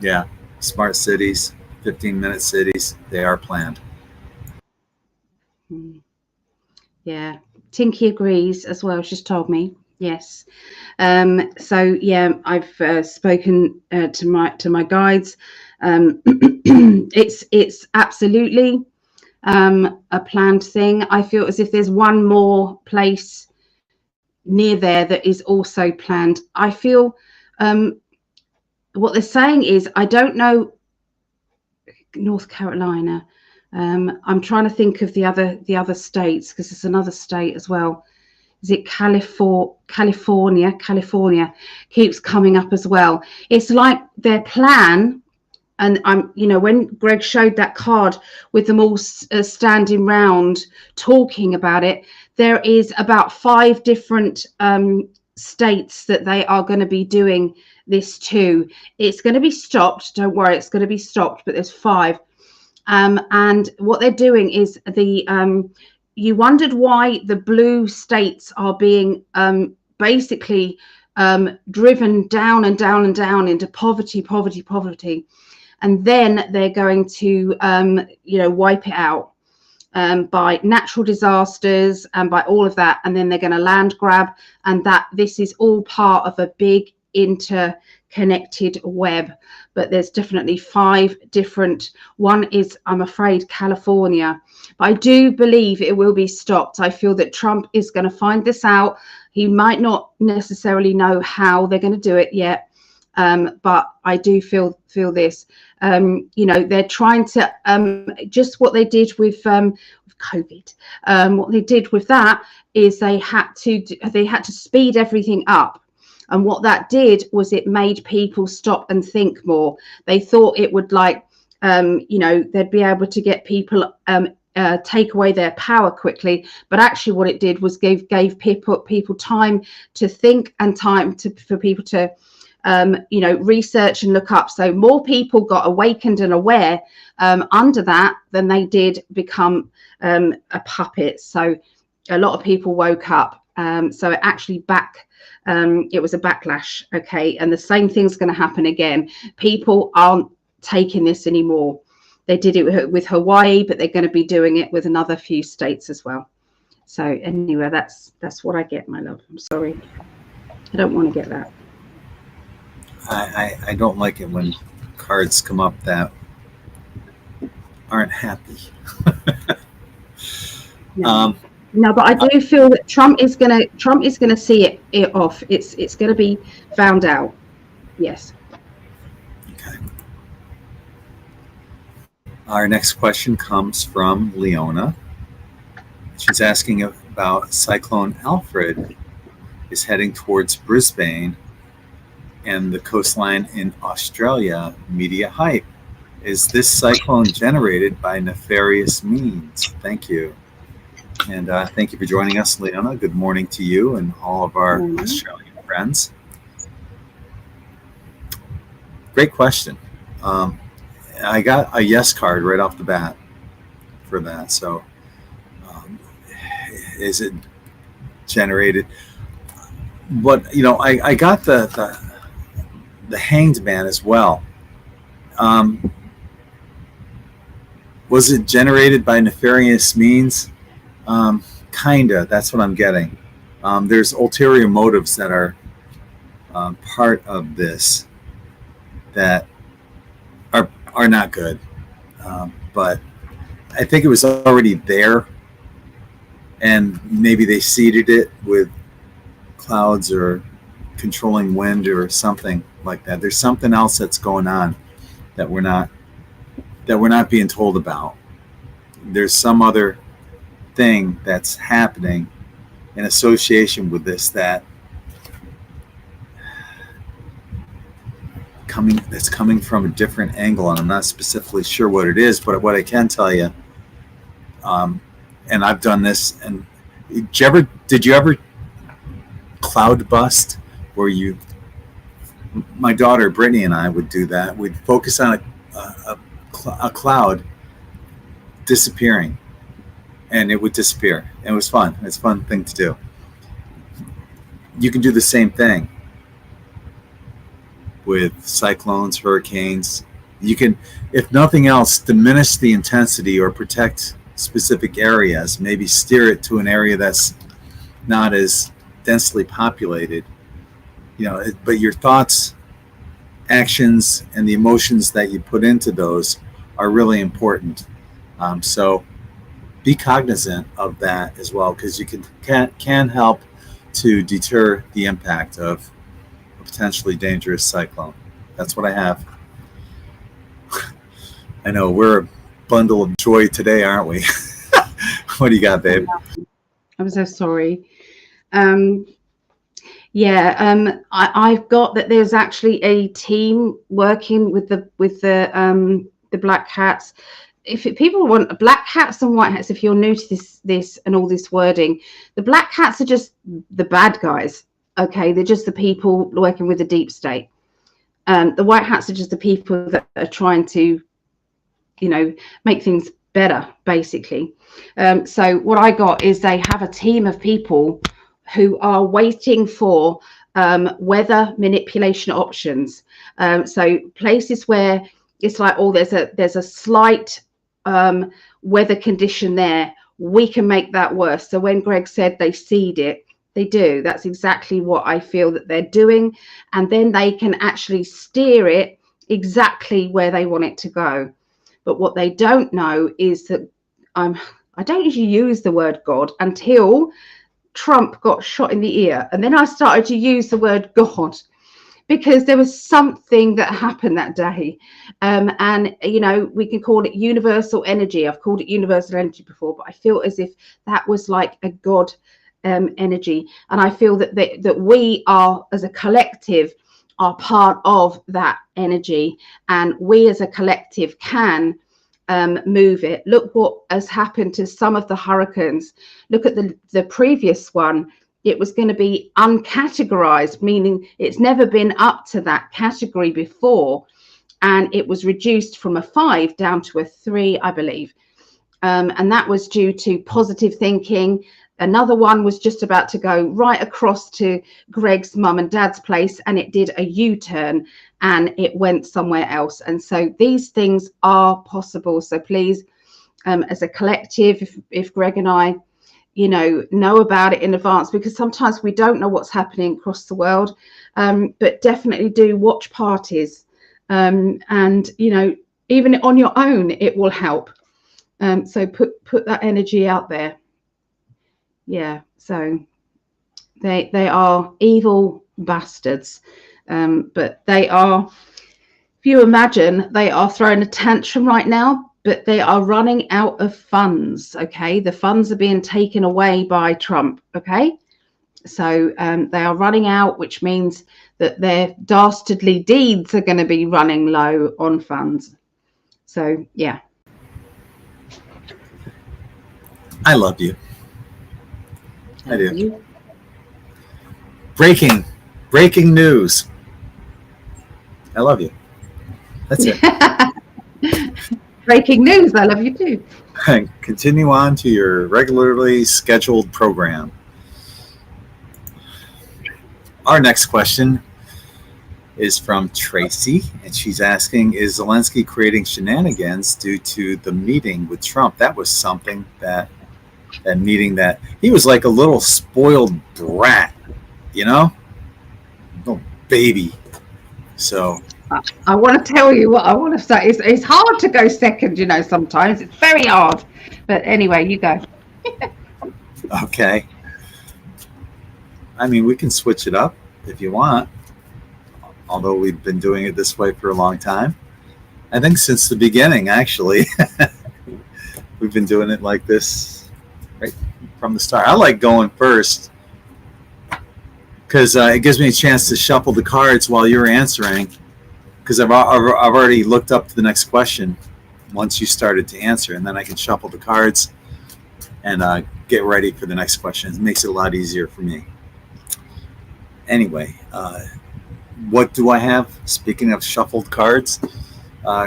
Yeah, smart cities, 15-minute cities, they are planned. Yeah, Tinky agrees as well. She's told me. Yes. So yeah, I've spoken to my guides. It's absolutely a planned thing. I feel as if there's one more place near there that is also planned. I feel what they're saying is, I don't know, North Carolina. I'm trying to think of the other states, because it's another state as well. Is it California? California keeps coming up as well. It's like their plan. And you know, when Greg showed that card with them all standing round talking about it, there is about 5 different states that they are going to be doing this to. It's going to be stopped. Don't worry, it's going to be stopped. But there's 5. And what they're doing is you wondered why the blue states are being basically driven down and down and down into poverty. And then they're going to, you know, wipe it out. by natural disasters and by all of that, and then they're going to land grab, and that this is all part of a big interconnected web. But there's definitely 5 different. One is, I'm afraid, California, but I do believe it will be stopped. I feel that Trump is going to find this out. He might not necessarily know how they're going to do it yet, but I do feel this. You know, they're trying to just what they did with COVID. What they did with that is they had to speed everything up, and what that did was it made people stop and think more. They thought it would, like, you know, they'd be able to get people take away their power quickly, but actually what it did was gave people time to think and time for people to you know, research and look up. So more people got awakened and aware under that than they did become a puppet. So a lot of people woke up. So it actually it was a backlash. Okay, and the same thing's going to happen again. People aren't taking this anymore. They did it with Hawaii, but they're going to be doing it with another few states as well. So anyway, that's what I get, my love. I'm sorry, I don't want to get that. I don't like it when cards come up that aren't happy. No, but I do feel that Trump is gonna see it off. It's gonna be found out. Yes. Okay. Our next question comes from Leona. She's asking about Cyclone Alfred is heading towards Brisbane and the coastline in Australia. Media hype. Is this cyclone generated by nefarious means? Thank you. And thank you for joining us, Leona. Good morning to you and all of our Australian friends. Great question. I got a yes card right off the bat for that. So is it generated? But, you know, I got the Hanged Man as well. Was it generated by nefarious means? Kinda. That's what I'm getting. There's ulterior motives that are part of this that are not good. But I think it was already there, and maybe they seeded it with clouds or controlling wind or something like that. There's something else that's going on that we're not being told about. There's some other thing that's happening in association with this that's coming from a different angle, and I'm not specifically sure what it is, but what I can tell you, and I've done this, and did you ever cloud bust, where my daughter Brittany and I would do that. We'd focus on a cloud disappearing, and it would disappear. It was fun. It's a fun thing to do. You can do the same thing with cyclones, hurricanes. You can, if nothing else, diminish the intensity or protect specific areas, maybe steer it to an area that's not as densely populated, you know, but your thoughts, actions, and the emotions that you put into those are really important. So be cognizant of that as well, because you can help to deter the impact of a potentially dangerous cyclone. That's what I have. I know we're a bundle of joy today, aren't we? What do you got, babe? I'm so sorry. I've got that there's actually a team working with the black hats. If people want black hats and white hats, if you're new to this and all this wording, the black hats are just the bad guys. Okay, they're just the people working with the deep state. The white hats are just the people that are trying to, you know, make things better, basically. So what I got is they have a team of people who are waiting for weather manipulation options. So places where it's like, oh, there's a slight weather condition there, we can make that worse. So when Greg said they seed it, they do. That's exactly what I feel that they're doing. And then they can actually steer it exactly where they want it to go. But what they don't know is that I don't usually use the word God until Trump got shot in the ear. And then I started to use the word God, because there was something that happened that day. And, you know, we can call it universal energy. I've called it universal energy before, but I feel as if that was like a God energy. And I feel that we are, as a collective, are part of that energy. And we as a collective can move it. Look what has happened to some of the hurricanes. Look at the previous one. It was going to be uncategorized, meaning it's never been up to that category before. And it was reduced from a 5 down to a 3, I believe. And that was due to positive thinking. Another one was just about to go right across to Greg's mum and dad's place, and it did a U-turn and it went somewhere else. And so these things are possible. So please, as a collective, if Greg and I, you know about it in advance, because sometimes we don't know what's happening across the world, but definitely do watch parties, and you know, even on your own it will help. So put that energy out there. Yeah, so they are evil bastards, but they are, if you imagine, they are throwing a tantrum right now, but they are running out of funds. Okay, the funds are being taken away by Trump. Okay, so they are running out, which means that their dastardly deeds are going to be running low on funds. So yeah, I love you. I do. Breaking news. I love you. That's it. Breaking news. I love you too. Continue on to your regularly scheduled program. Our next question is from Tracy, and she's asking, is Zelensky creating shenanigans due to the meeting with Trump? That was something, that meeting, that he was like a little spoiled brat, you know, little baby. So I want to tell you what I want to say. It's hard to go second, you know, sometimes. It's very hard. But anyway, you go. Okay. I mean, we can switch it up if you want, although we've been doing it this way for a long time. I think since the beginning, actually. We've been doing it like this right from the start. I like going first because it gives me a chance to shuffle the cards while you're answering, because I've already looked up to the next question once you started to answer, and then I can shuffle the cards and get ready for the next question. It makes it a lot easier for me. Anyway, what do I have? Speaking of shuffled cards,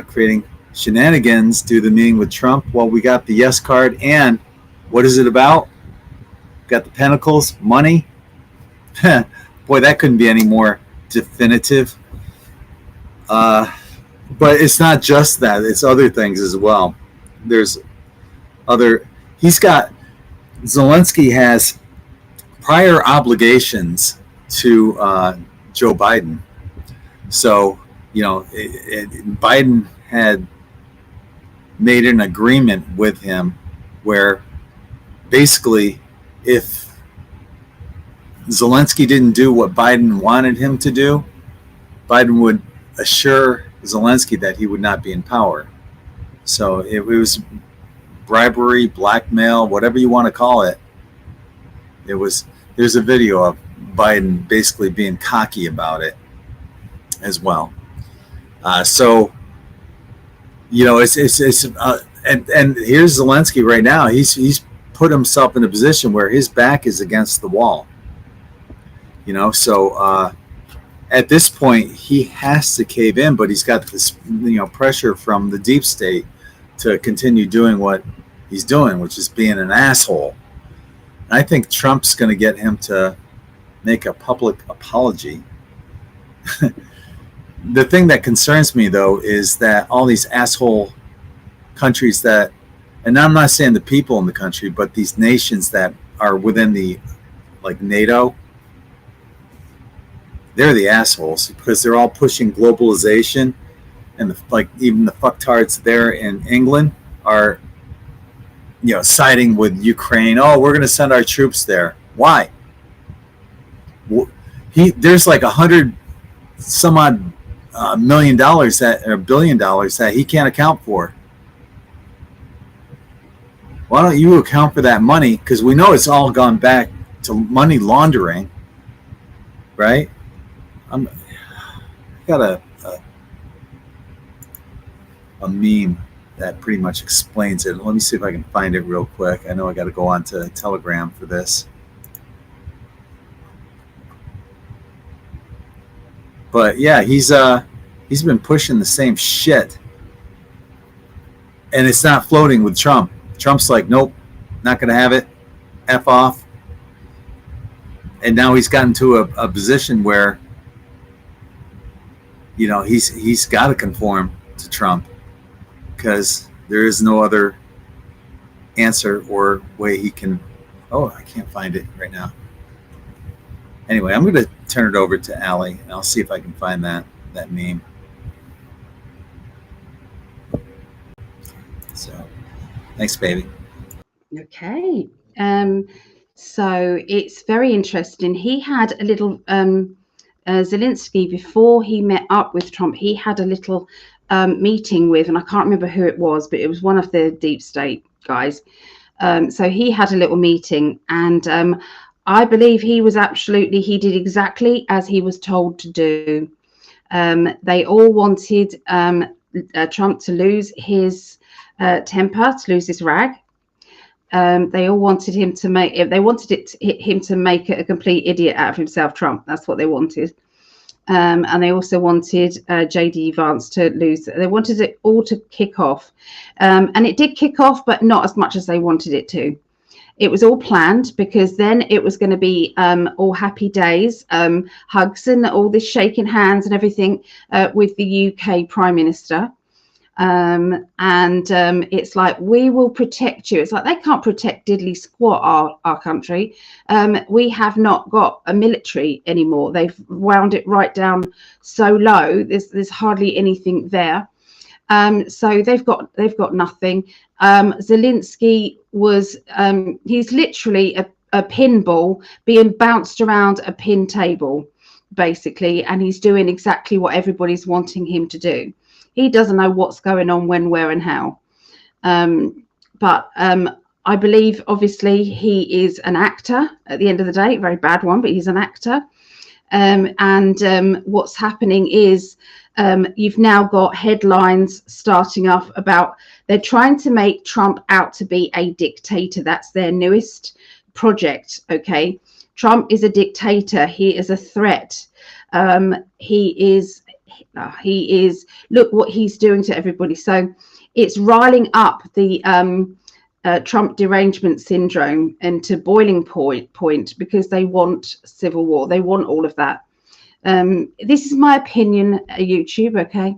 creating shenanigans due to the meeting with Trump. Well, we got the yes card, and what is it about? Got the Pentacles, money. Boy, that couldn't be any more definitive. But it's not just that; it's other things as well. There's other. Zelensky has prior obligations to Joe Biden. So, you know, Biden had made an agreement with him where basically if Zelensky didn't do what Biden wanted him to do, Biden would assure Zelensky that he would not be in power. So it was bribery, blackmail, whatever you want to call it. There's a video of Biden basically being cocky about it as well. So, you know, and here's Zelensky right now. He's put himself in a position where his back is against the wall. You know, so at this point he has to cave in, but he's got this, you know, pressure from the deep state to continue doing what he's doing, which is being an asshole. And I think Trump's going to get him to make a public apology. The thing that concerns me, though, is that all these asshole countries that, and I'm not saying the people in the country, but these nations that are within the, like NATO, they're the assholes because they're all pushing globalization, and like even the fucktards there in England are, siding with Ukraine. Oh, we're going to send our troops there. Why? There's like $100 some odd $1 million or $1 billion that he can't account for. Why don't you account for that money? Because we know it's all gone back to money laundering, right? I got a meme that pretty much explains it. Let me see if I can find it real quick. I know I got to go on to Telegram for this. But yeah, he's been pushing the same shit, and it's not floating with Trump. Trump's like, nope, not going to have it. F off. And now he's gotten to a position where, he's got to conform to Trump because there is no other answer or way he can. Oh, I can't find it right now. Anyway, I'm going to turn it over to Ali, and I'll see if I can find that meme. So, thanks, baby. Okay. So it's very interesting. He had a little Zelensky, before he met up with Trump, he had a little meeting with, and I can't remember who it was, but it was one of the deep state guys. So he had a little meeting, and I believe he did exactly as he was told to do. They all wanted Trump to lose his temper, to lose his rag. They all wanted him to make a complete idiot out of himself, Trump. That's what they wanted. And they also wanted J.D. Vance to lose. They wanted it all to kick off. And it did kick off, but not as much as they wanted it to. It was all planned, because then it was going to be all happy days, hugs and all this shaking hands and everything with the UK Prime Minister. It's like, we will protect you. It's like they can't protect diddly squat our country. We have not got a military anymore. They've wound it right down so low. There's hardly anything there. So they've got nothing. Zelensky was he's literally a pinball being bounced around a pin table, basically, and he's doing exactly what everybody's wanting him to do. He doesn't know what's going on, when, where, and how. But I believe, obviously, he is an actor at the end of the day. A very bad one, but he's an actor. What's happening is you've now got headlines starting up about they're trying to make Trump out to be a dictator. That's their newest project. Okay, Trump is a dictator. He is a threat. He is. Look what he's doing to everybody. So it's riling up the Trump derangement syndrome into boiling point, because they want civil war. They want all of that. This is my opinion, YouTube. Okay.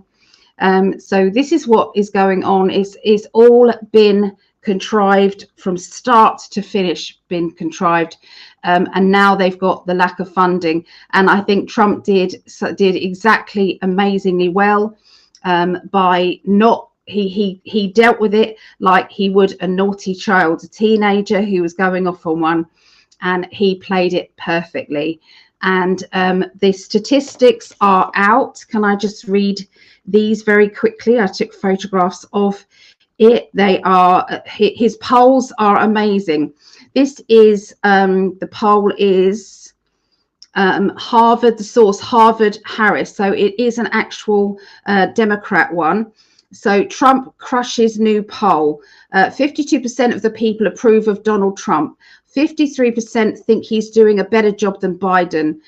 So this is what is going on. It's all been contrived from start to finish, been contrived. And now they've got the lack of funding. And I think Trump did exactly amazingly well by not, he dealt with it like he would a naughty child, a teenager who was going off on one, and he played it perfectly. And the statistics are out. Can I just read these very quickly? I took photographs of it. They are, his polls are amazing. This is the poll is Harvard, the source Harvard Harris. So it is an actual Democrat one. So Trump crushes new poll. 52% of the people approve of Donald Trump. 53% think he's doing a better job than Biden.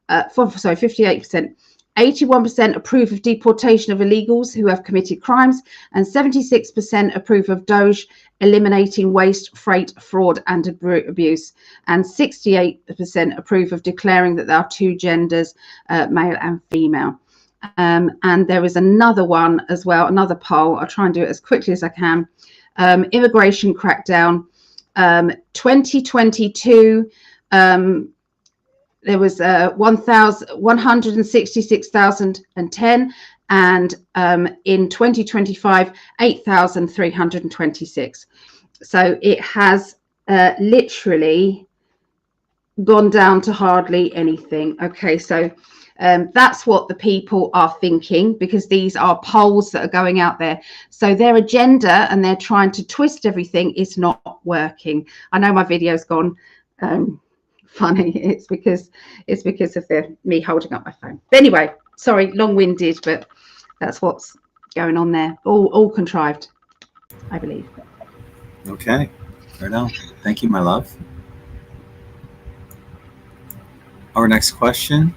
58%. 81% approve of deportation of illegals who have committed crimes, and 76% approve of DOJ eliminating waste, freight, fraud, and abuse. And 68% approve of declaring that there are two genders, male and female. And there is another one as well, another poll. I'll try and do it as quickly as I can. Immigration crackdown. 2022, there was 166,010, and in 2025, 8,326. So it has literally gone down to hardly anything. Okay, so that's what the people are thinking, because these are polls that are going out there. So their agenda, and they're trying to twist everything, is not working. I know my video's gone funny. It's because of me holding up my phone. But anyway, sorry, long-winded, but that's what's going on there. All contrived, I believe. Okay, right on. Thank you, my love. Our next question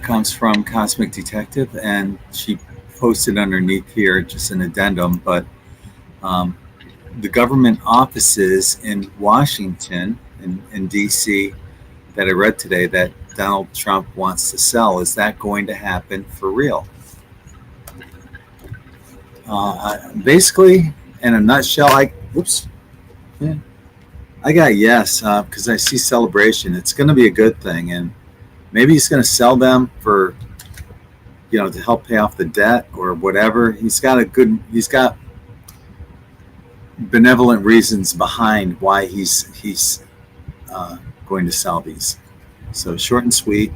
comes from Cosmic Detective, and she posted underneath here just an addendum, but the government offices in Washington, in DC, that I read today that Donald Trump wants to sell, is that going to happen for real? Basically, in a nutshell, I got yes, because I see celebration. It's going to be a good thing, and maybe he's going to sell them for, to help pay off the debt or whatever. He's got benevolent reasons behind why he's going to sell these. So short and sweet.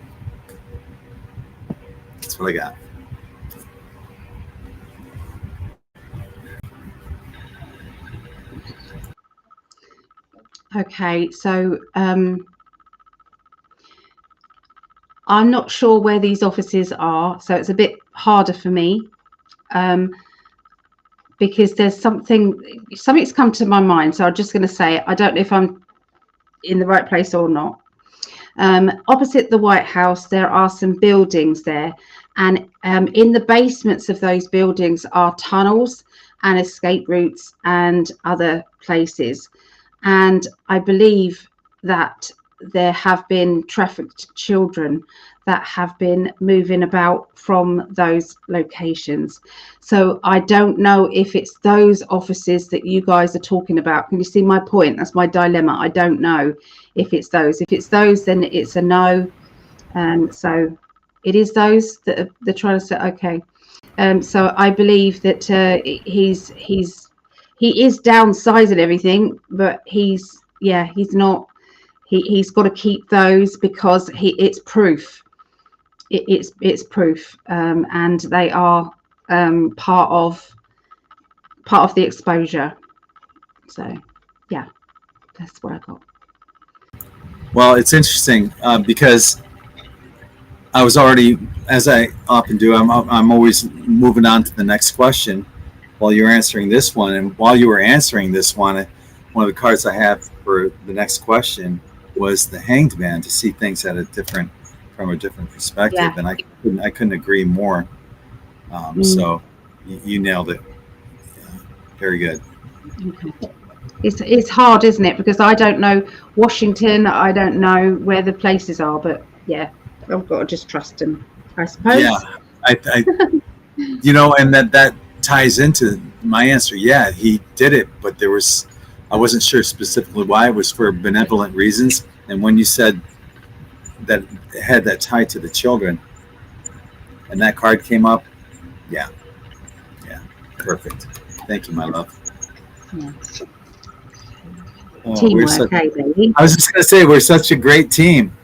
That's what I got. Okay, so I'm not sure where these offices are, so it's a bit harder for me, because there's something's come to my mind. So I'm just going to say it. I don't know if I'm in the right place or not. Opposite the White House, there are some buildings there, and in the basements of those buildings are tunnels and escape routes and other places. And I believe that there have been trafficked children that have been moving about from those locations. So I don't know if it's those offices that you guys are talking about. Can you see my point? That's my dilemma. I don't know if it's those. If it's those, then it's a no. So it is those that they're trying to say. Okay. So I believe that he is downsizing everything, but he's not. He's got to keep those because it's proof. It's proof, and they are part of the exposure. So yeah, that's what I got. Well, it's interesting because I was already, as I often do, I'm always moving on to the next question while you're answering this one. And while you were answering this one of the cards I have for the next question was the Hanged Man, to see things from a different perspective. Yeah. And I couldn't agree more. So you nailed it. Very good. Okay. It's hard, isn't it? Because I don't know Washington. I don't know where the places are, but yeah, I've got to just trust him, I suppose. Yeah, I and that ties into my answer. Yeah, he did it, but I wasn't sure specifically why. It was for benevolent reasons. And when you said that it had that tie to the children, and that card came up, yeah, perfect. Thank you, my love. Yeah. Oh, teamwork, baby. I was just going to say, we're such a great team.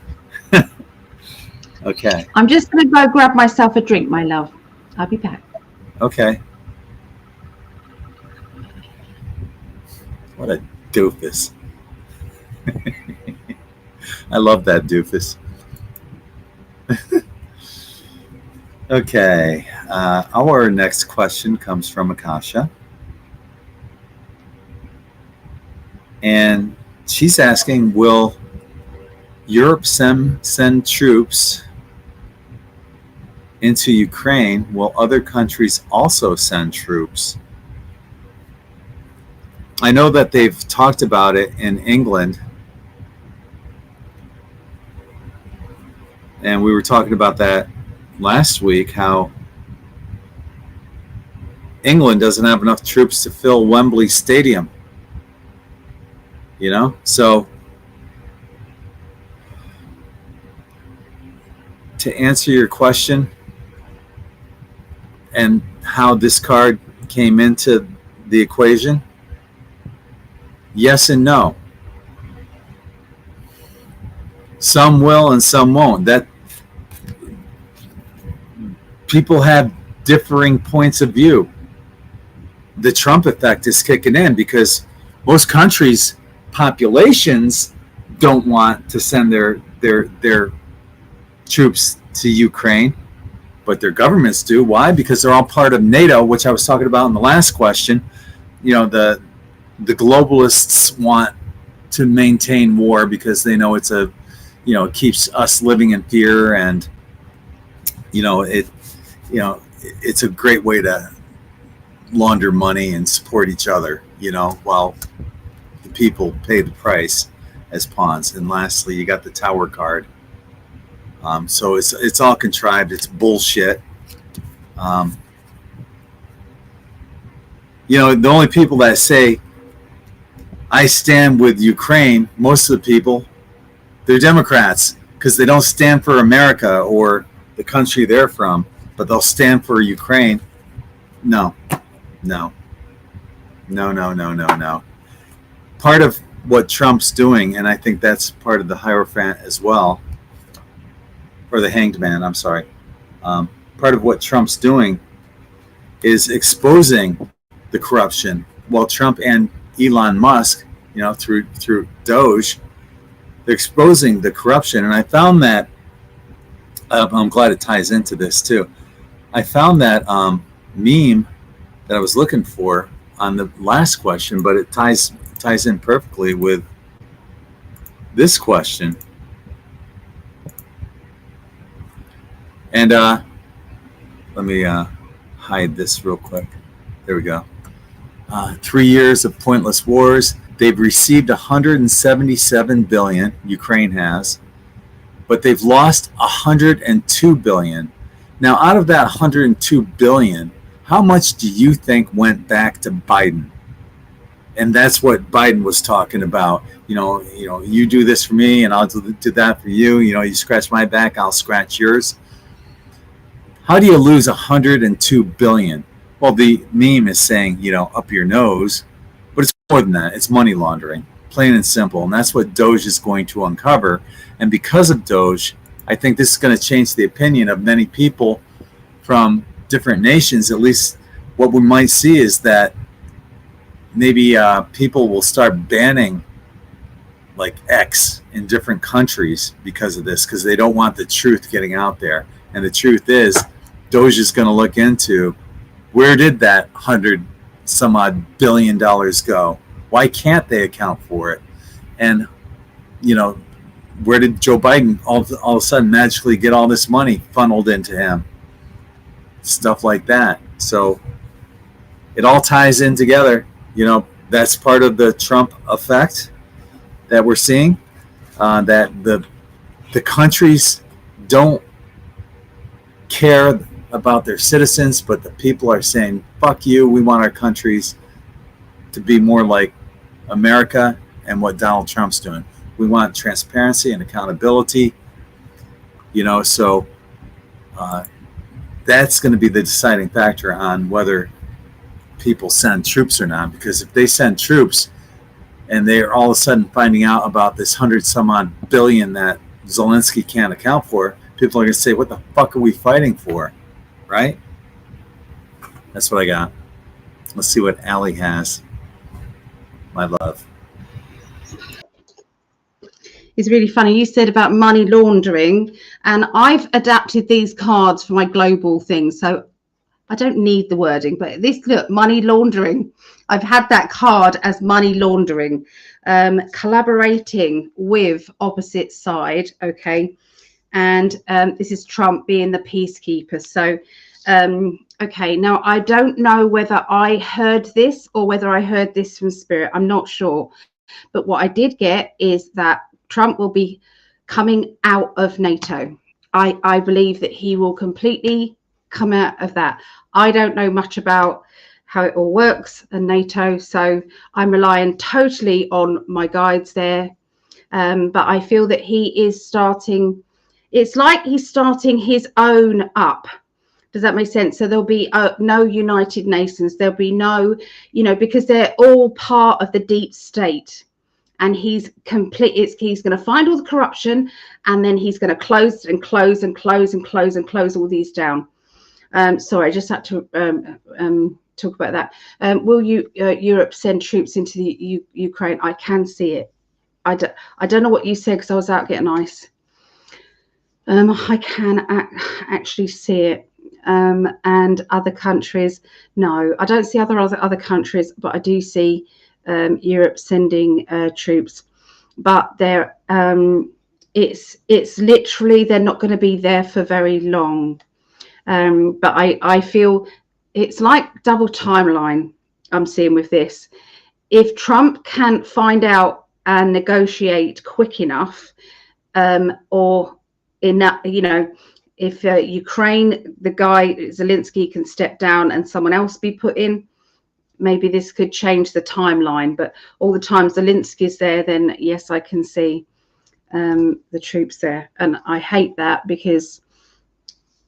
Okay. I'm just going to go grab myself a drink, my love. I'll be back. Okay. What a doofus. I love that doofus. Okay. Our next question comes from Akasha. And she's asking, will Europe send troops into Ukraine? Will other countries also send troops? I know that they've talked about it in England. And we were talking about that last week, how England doesn't have enough troops to fill Wembley Stadium. You know, so to answer your question and how this card came into the equation, yes and no. Some will and some won't. That people have differing points of view. The Trump effect is kicking in because most countries' populations don't want to send their troops to Ukraine, but their governments do. Why? Because they're all part of NATO, which I was talking about in the last question. You know, the globalists want to maintain war because they know it's a, you know, it keeps us living in fear, and it's a great way to launder money and support each other, you know, while the people pay the price as pawns. And lastly, you got the Tower card. So it's all contrived. It's bullshit. You know, the only people that say I stand with Ukraine, most of the people, they're Democrats, because they don't stand for America or the country they're from, but they'll stand for Ukraine. No. Part of what Trump's doing, and I think that's part of the Hierophant as well, or the Hanged Man, I'm sorry. Part of what Trump's doing is exposing the corruption. Well, Trump and Elon Musk, you know, through Doge, they're exposing the corruption. And I found that, I'm glad it ties into this too. I found that meme that I was looking for on the last question, but it ties in perfectly with this question. And let me hide this real quick. There we go. 3 years of pointless wars. They've received 177 billion, Ukraine has, but they've lost 102 billion. Now, out of that 102 billion, how much do you think went back to Biden? And that's what Biden was talking about. You know, you do this for me, and I'll do that for you. You know, you scratch my back, I'll scratch yours. How do you lose 102 billion? Well, the meme is saying, you know, up your nose, but it's more than that. It's money laundering, plain and simple. And that's what Doge is going to uncover. And because of Doge, I think this is going to change the opinion of many people from different nations. At least what we might see is that maybe people will start banning like X in different countries because of this, because they don't want the truth getting out there. And the truth is, Doge is going to look into, where did that 100 some odd billion dollars go? Why can't they account for it? And, you know, where did Joe Biden all of a sudden magically get all this money funneled into him? Stuff like that. So it all ties in together. You know, that's part of the Trump effect that we're seeing, that the countries don't care about their citizens, but the people are saying, fuck you, we want our countries to be more like America and what Donald Trump's doing. We want transparency and accountability, you know, so that's going to be the deciding factor on whether people send troops or not. Because if they send troops and they're all of a sudden finding out about this 100 some odd billion that Zelensky can't account for, people are going to say, what the fuck are we fighting for? Right? That's what I got. Let's see what Ali has. My love. It's really funny. You said about money laundering, and I've adapted these cards for my global thing. So I don't need the wording, but this, look, money laundering. I've had that card as money laundering, collaborating with opposite side. Okay. And this is Trump being the peacekeeper. So, okay, now I don't know whether I heard this or whether I heard this from Spirit. I'm not sure. But what I did get is that Trump will be coming out of NATO. I believe that he will completely come out of that. I don't know much about how it all works and NATO, so I'm relying totally on my guides there. But I feel that he is starting, it's like he's starting his own up. Does that make sense? So there'll be no United Nations. There'll be no, because they're all part of the deep state. And he's going to find all the corruption, and then he's going to close and close and close and close and close all these down. Sorry, I just had to talk about that. Will Europe send troops into the Ukraine? I can see it. I don't know what you said because I was out getting ice. I can actually see it. And other countries, no, I don't see other countries, but I do see Europe sending troops. But they're it's literally, they're not going to be there for very long. But I feel it's like double timeline I'm seeing with this. If Trump can't find out and negotiate quick enough, or in that, if Ukraine, the guy Zelensky can step down and someone else be put in, maybe this could change the timeline. But all the time Zelensky's there, then yes, I can see the troops there. And I hate that because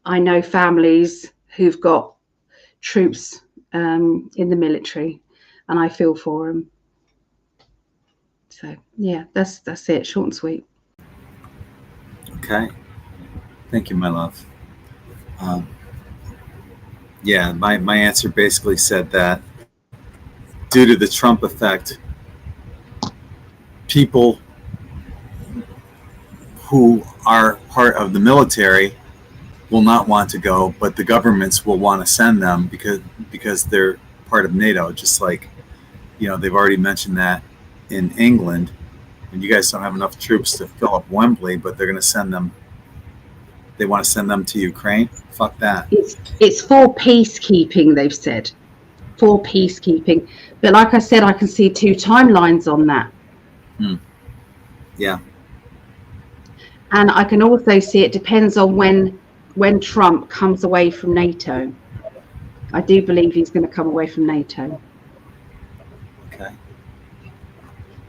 I know families who've got troops in the military, and I feel for them. So yeah, that's it, short and sweet. Okay. Thank you, my love. Yeah, my answer basically said that due to the Trump effect, people who are part of the military will not want to go, but the governments will want to send them because they're part of NATO. Just like, they've already mentioned that in England, and you guys don't have enough troops to fill up Wembley, but they're going to send them. They want to send them to Ukraine. Fuck that. It's for peacekeeping, they've said. For peacekeeping. But like I said, I can see two timelines on that. Yeah. And I can also see it depends on when Trump comes away from NATO. I do believe he's going to come away from NATO. Okay.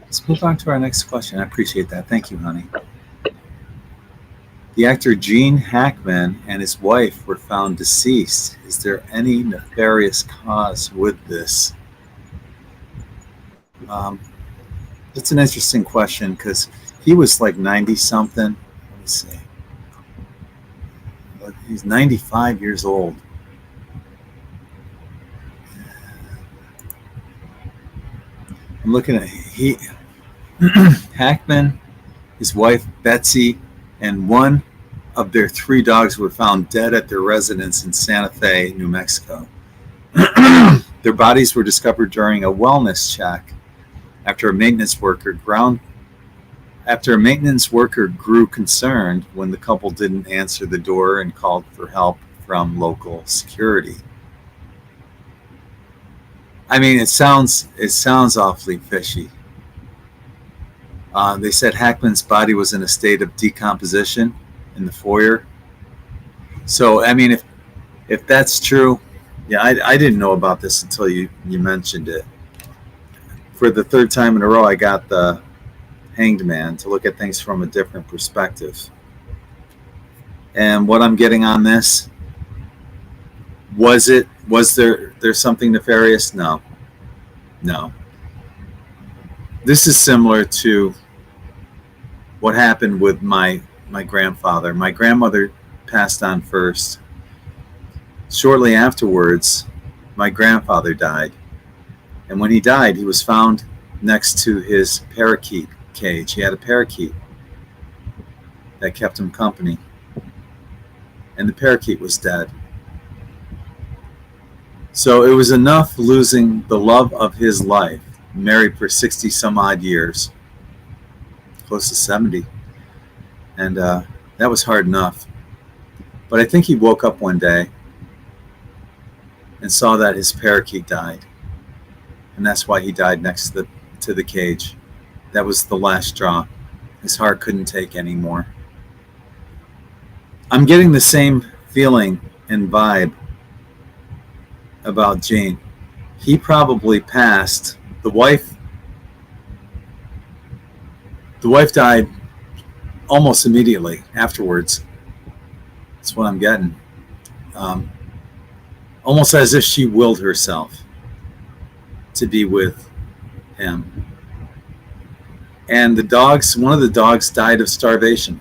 Let's move on to our next question. I appreciate that. Thank you, honey. The actor Gene Hackman and his wife were found deceased. Is there any nefarious cause with this? It's an interesting question because he was like 90-something. Let me see. He's 95 years old. I'm looking at Hackman, his wife Betsy, and one of their 3 dogs were found dead at their residence in Santa Fe, New Mexico. Their bodies were discovered during a wellness check after a maintenance worker grew concerned when the couple didn't answer the door and called for help from local security. I mean, it sounds awfully fishy. They said Hackman's body was in a state of decomposition in the foyer. So, I mean, if that's true, yeah, I didn't know about this until you mentioned it. For the 3rd time in a row, I got the Hanged Man to look at things from a different perspective. And what I'm getting on this, was there something nefarious? No. This is similar to what happened with my grandfather. My grandmother passed on first. Shortly afterwards, my grandfather died. And when he died, he was found next to his parakeet cage. He had a parakeet that kept him company. And the parakeet was dead. So it was enough losing the love of his life, married for 60 some odd years, close to 70. And that was hard enough. But I think he woke up one day and saw that his parakeet died. And that's why he died next to the cage. That was the last straw. His heart couldn't take anymore. I'm getting the same feeling and vibe about Gene. He probably passed. The wife died almost immediately afterwards. That's what I'm getting. Almost as if she willed herself to be with him. And the dogs, one of the dogs died of starvation.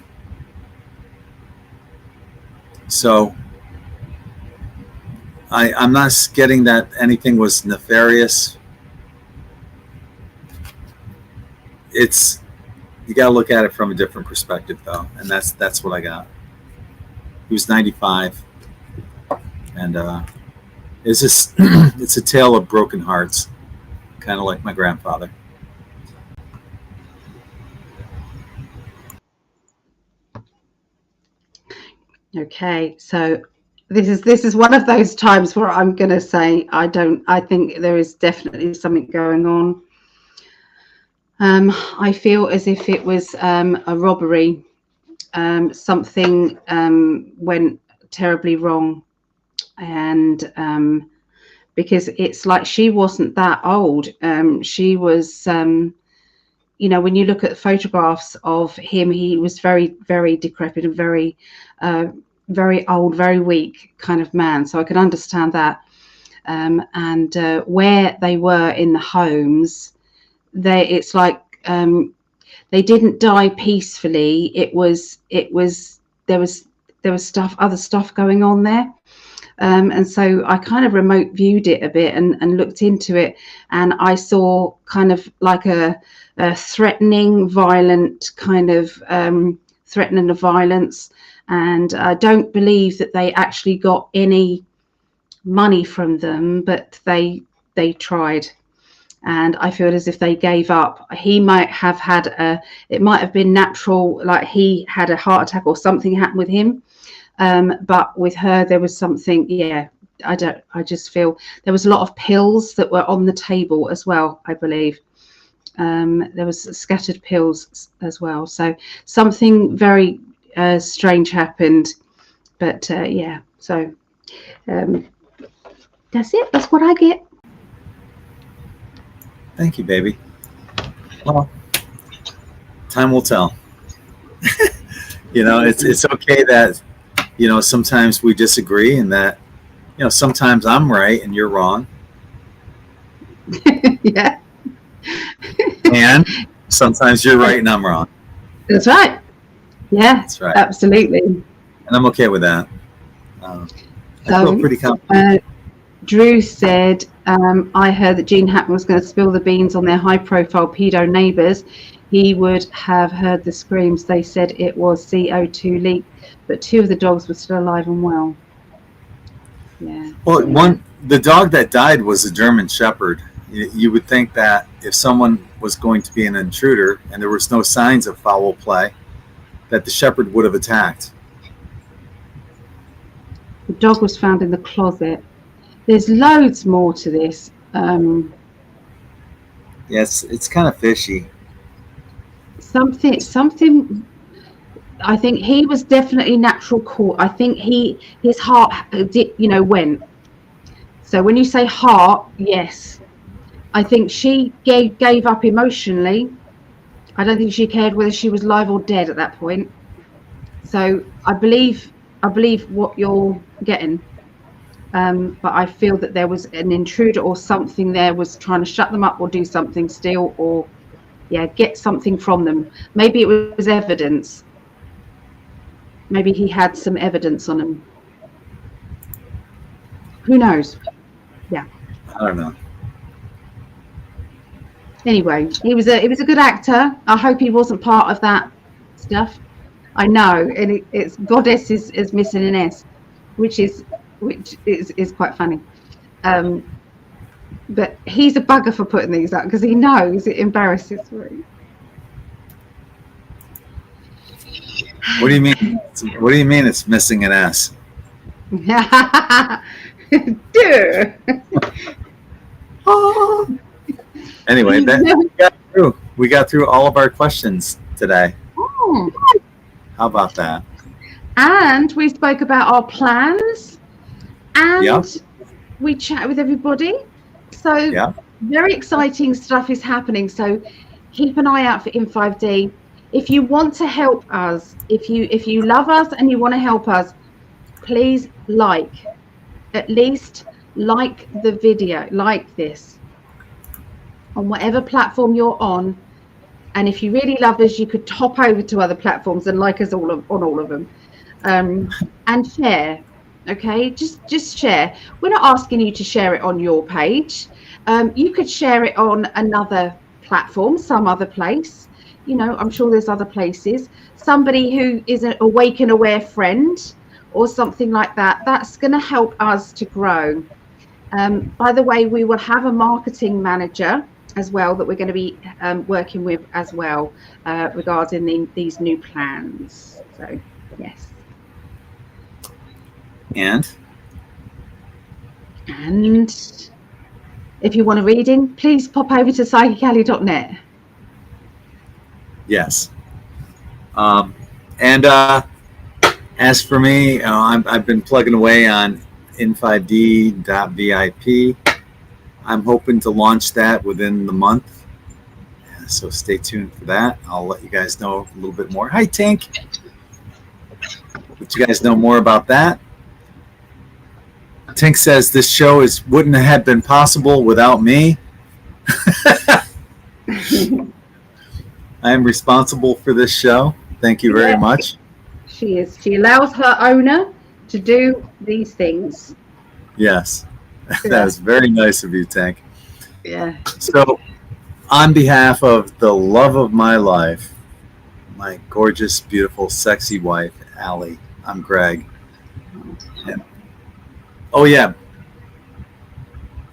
So I'm not getting that anything was nefarious. It's, you got to look at it from a different perspective, though, and that's what I got. He was 95, and it's just it's a tale of broken hearts, kind of like my grandfather. Okay, so this is one of those times where I'm going to say I think there is definitely something going on. I feel as if it was a robbery. Something went terribly wrong, and because it's like she wasn't that old. She was, you know, when you look at photographs of him, he was very, very decrepit and very, very old, very weak kind of man. So I can understand that. And where they were in the homes, it's like they didn't die peacefully. There was other stuff going on there. And so I kind of remote viewed it a bit and looked into it, and I saw kind of like a threatening, violent kind of threatening of violence. And I don't believe that they actually got any money from them, but they tried. And I feel as if they gave up. He might have had it might have been natural, like he had a heart attack or something happened with him. But with her, there was something, I just feel there was a lot of pills that were on the table as well, I believe. There was scattered pills as well. So something very strange happened. But so that's it. That's what I get. Thank you, baby. Well, time will tell. You know, it's okay that, you know, sometimes we disagree, and that, you know, sometimes I'm right and you're wrong. Yeah. And sometimes you're right and I'm wrong. That's right. Yeah, That's right. Absolutely. And I'm okay with that. I feel pretty confident. Drew said, I heard that Gene Hackman was going to spill the beans on their high-profile pedo neighbours. He would have heard the screams. They said it was CO2 leak, but 2 of the dogs were still alive and well. Yeah. Well, the dog that died was a German Shepherd. You would think that if someone was going to be an intruder and there was no signs of foul play, that the shepherd would have attacked. The dog was found in the closet. There's loads more to this. Yes, it's kind of fishy. Something. I think he was definitely natural cause. I think his heart went. So when you say heart, yes, I think she gave up emotionally. I don't think she cared whether she was alive or dead at that point. So I believe what you're getting. But I feel that there was an intruder or something there was trying to shut them up or do something still, or get something from them. Maybe it was evidence. Maybe he had some evidence on him. Who knows? Yeah. I don't know. Anyway, he was a good actor. I hope he wasn't part of that stuff. I know, and it's Goddess is missing an S, which is quite funny. But he's a bugger for putting these up because he knows it embarrasses me. What do you mean? What do you mean it's missing an S? Dude. Anyway, we got through all of our questions today. Oh. How about that? And we spoke about our plans, and Yep. we chat with everybody. So Yeah. very exciting stuff is happening. So keep an eye out for In5d. If you want to help us, if you love us and you want to help us, please at least like the video, like this on whatever platform you're on. And if you really love us, you could top over to other platforms and like us on all of them, and share. Okay, just share. We're not asking you to share it on your page. You could share it on another platform, some other place. You know, I'm sure there's other places. Somebody who is an awake and aware friend or something like that. That's going to help us to grow. By the way, we will have a marketing manager as well that we're going to be working with as well regarding these new plans. So, yes. And if you want a reading, please pop over to PsychicAlly.net. yes. And as for me, I've been plugging away on In5d.vip. I'm hoping to launch that within the month. So stay tuned for that. I'll let you guys know a little bit more. Hi, Tank. Let you guys know more about that. Tink says this show wouldn't have been possible without me. I am responsible for this show. Thank you very much. She is. She allows her owner to do these things. Yes. That is very nice of you, Tank. Yeah. So, on behalf of the love of my life, my gorgeous, beautiful, sexy wife, Ali, I'm Greg. And, oh, yeah.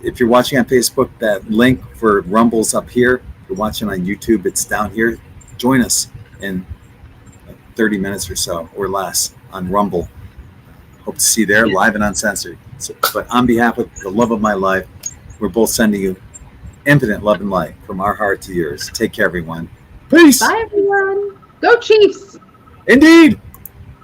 If you're watching on Facebook, that link for Rumble's up here. If you're watching on YouTube, it's down here. Join us in 30 minutes or so or less on Rumble. Hope to see you there, live and uncensored. So, but on behalf of the love of my life, we're both sending you infinite love and light from our heart to yours. Take care, everyone. Peace. Bye, everyone. Go Chiefs. Indeed.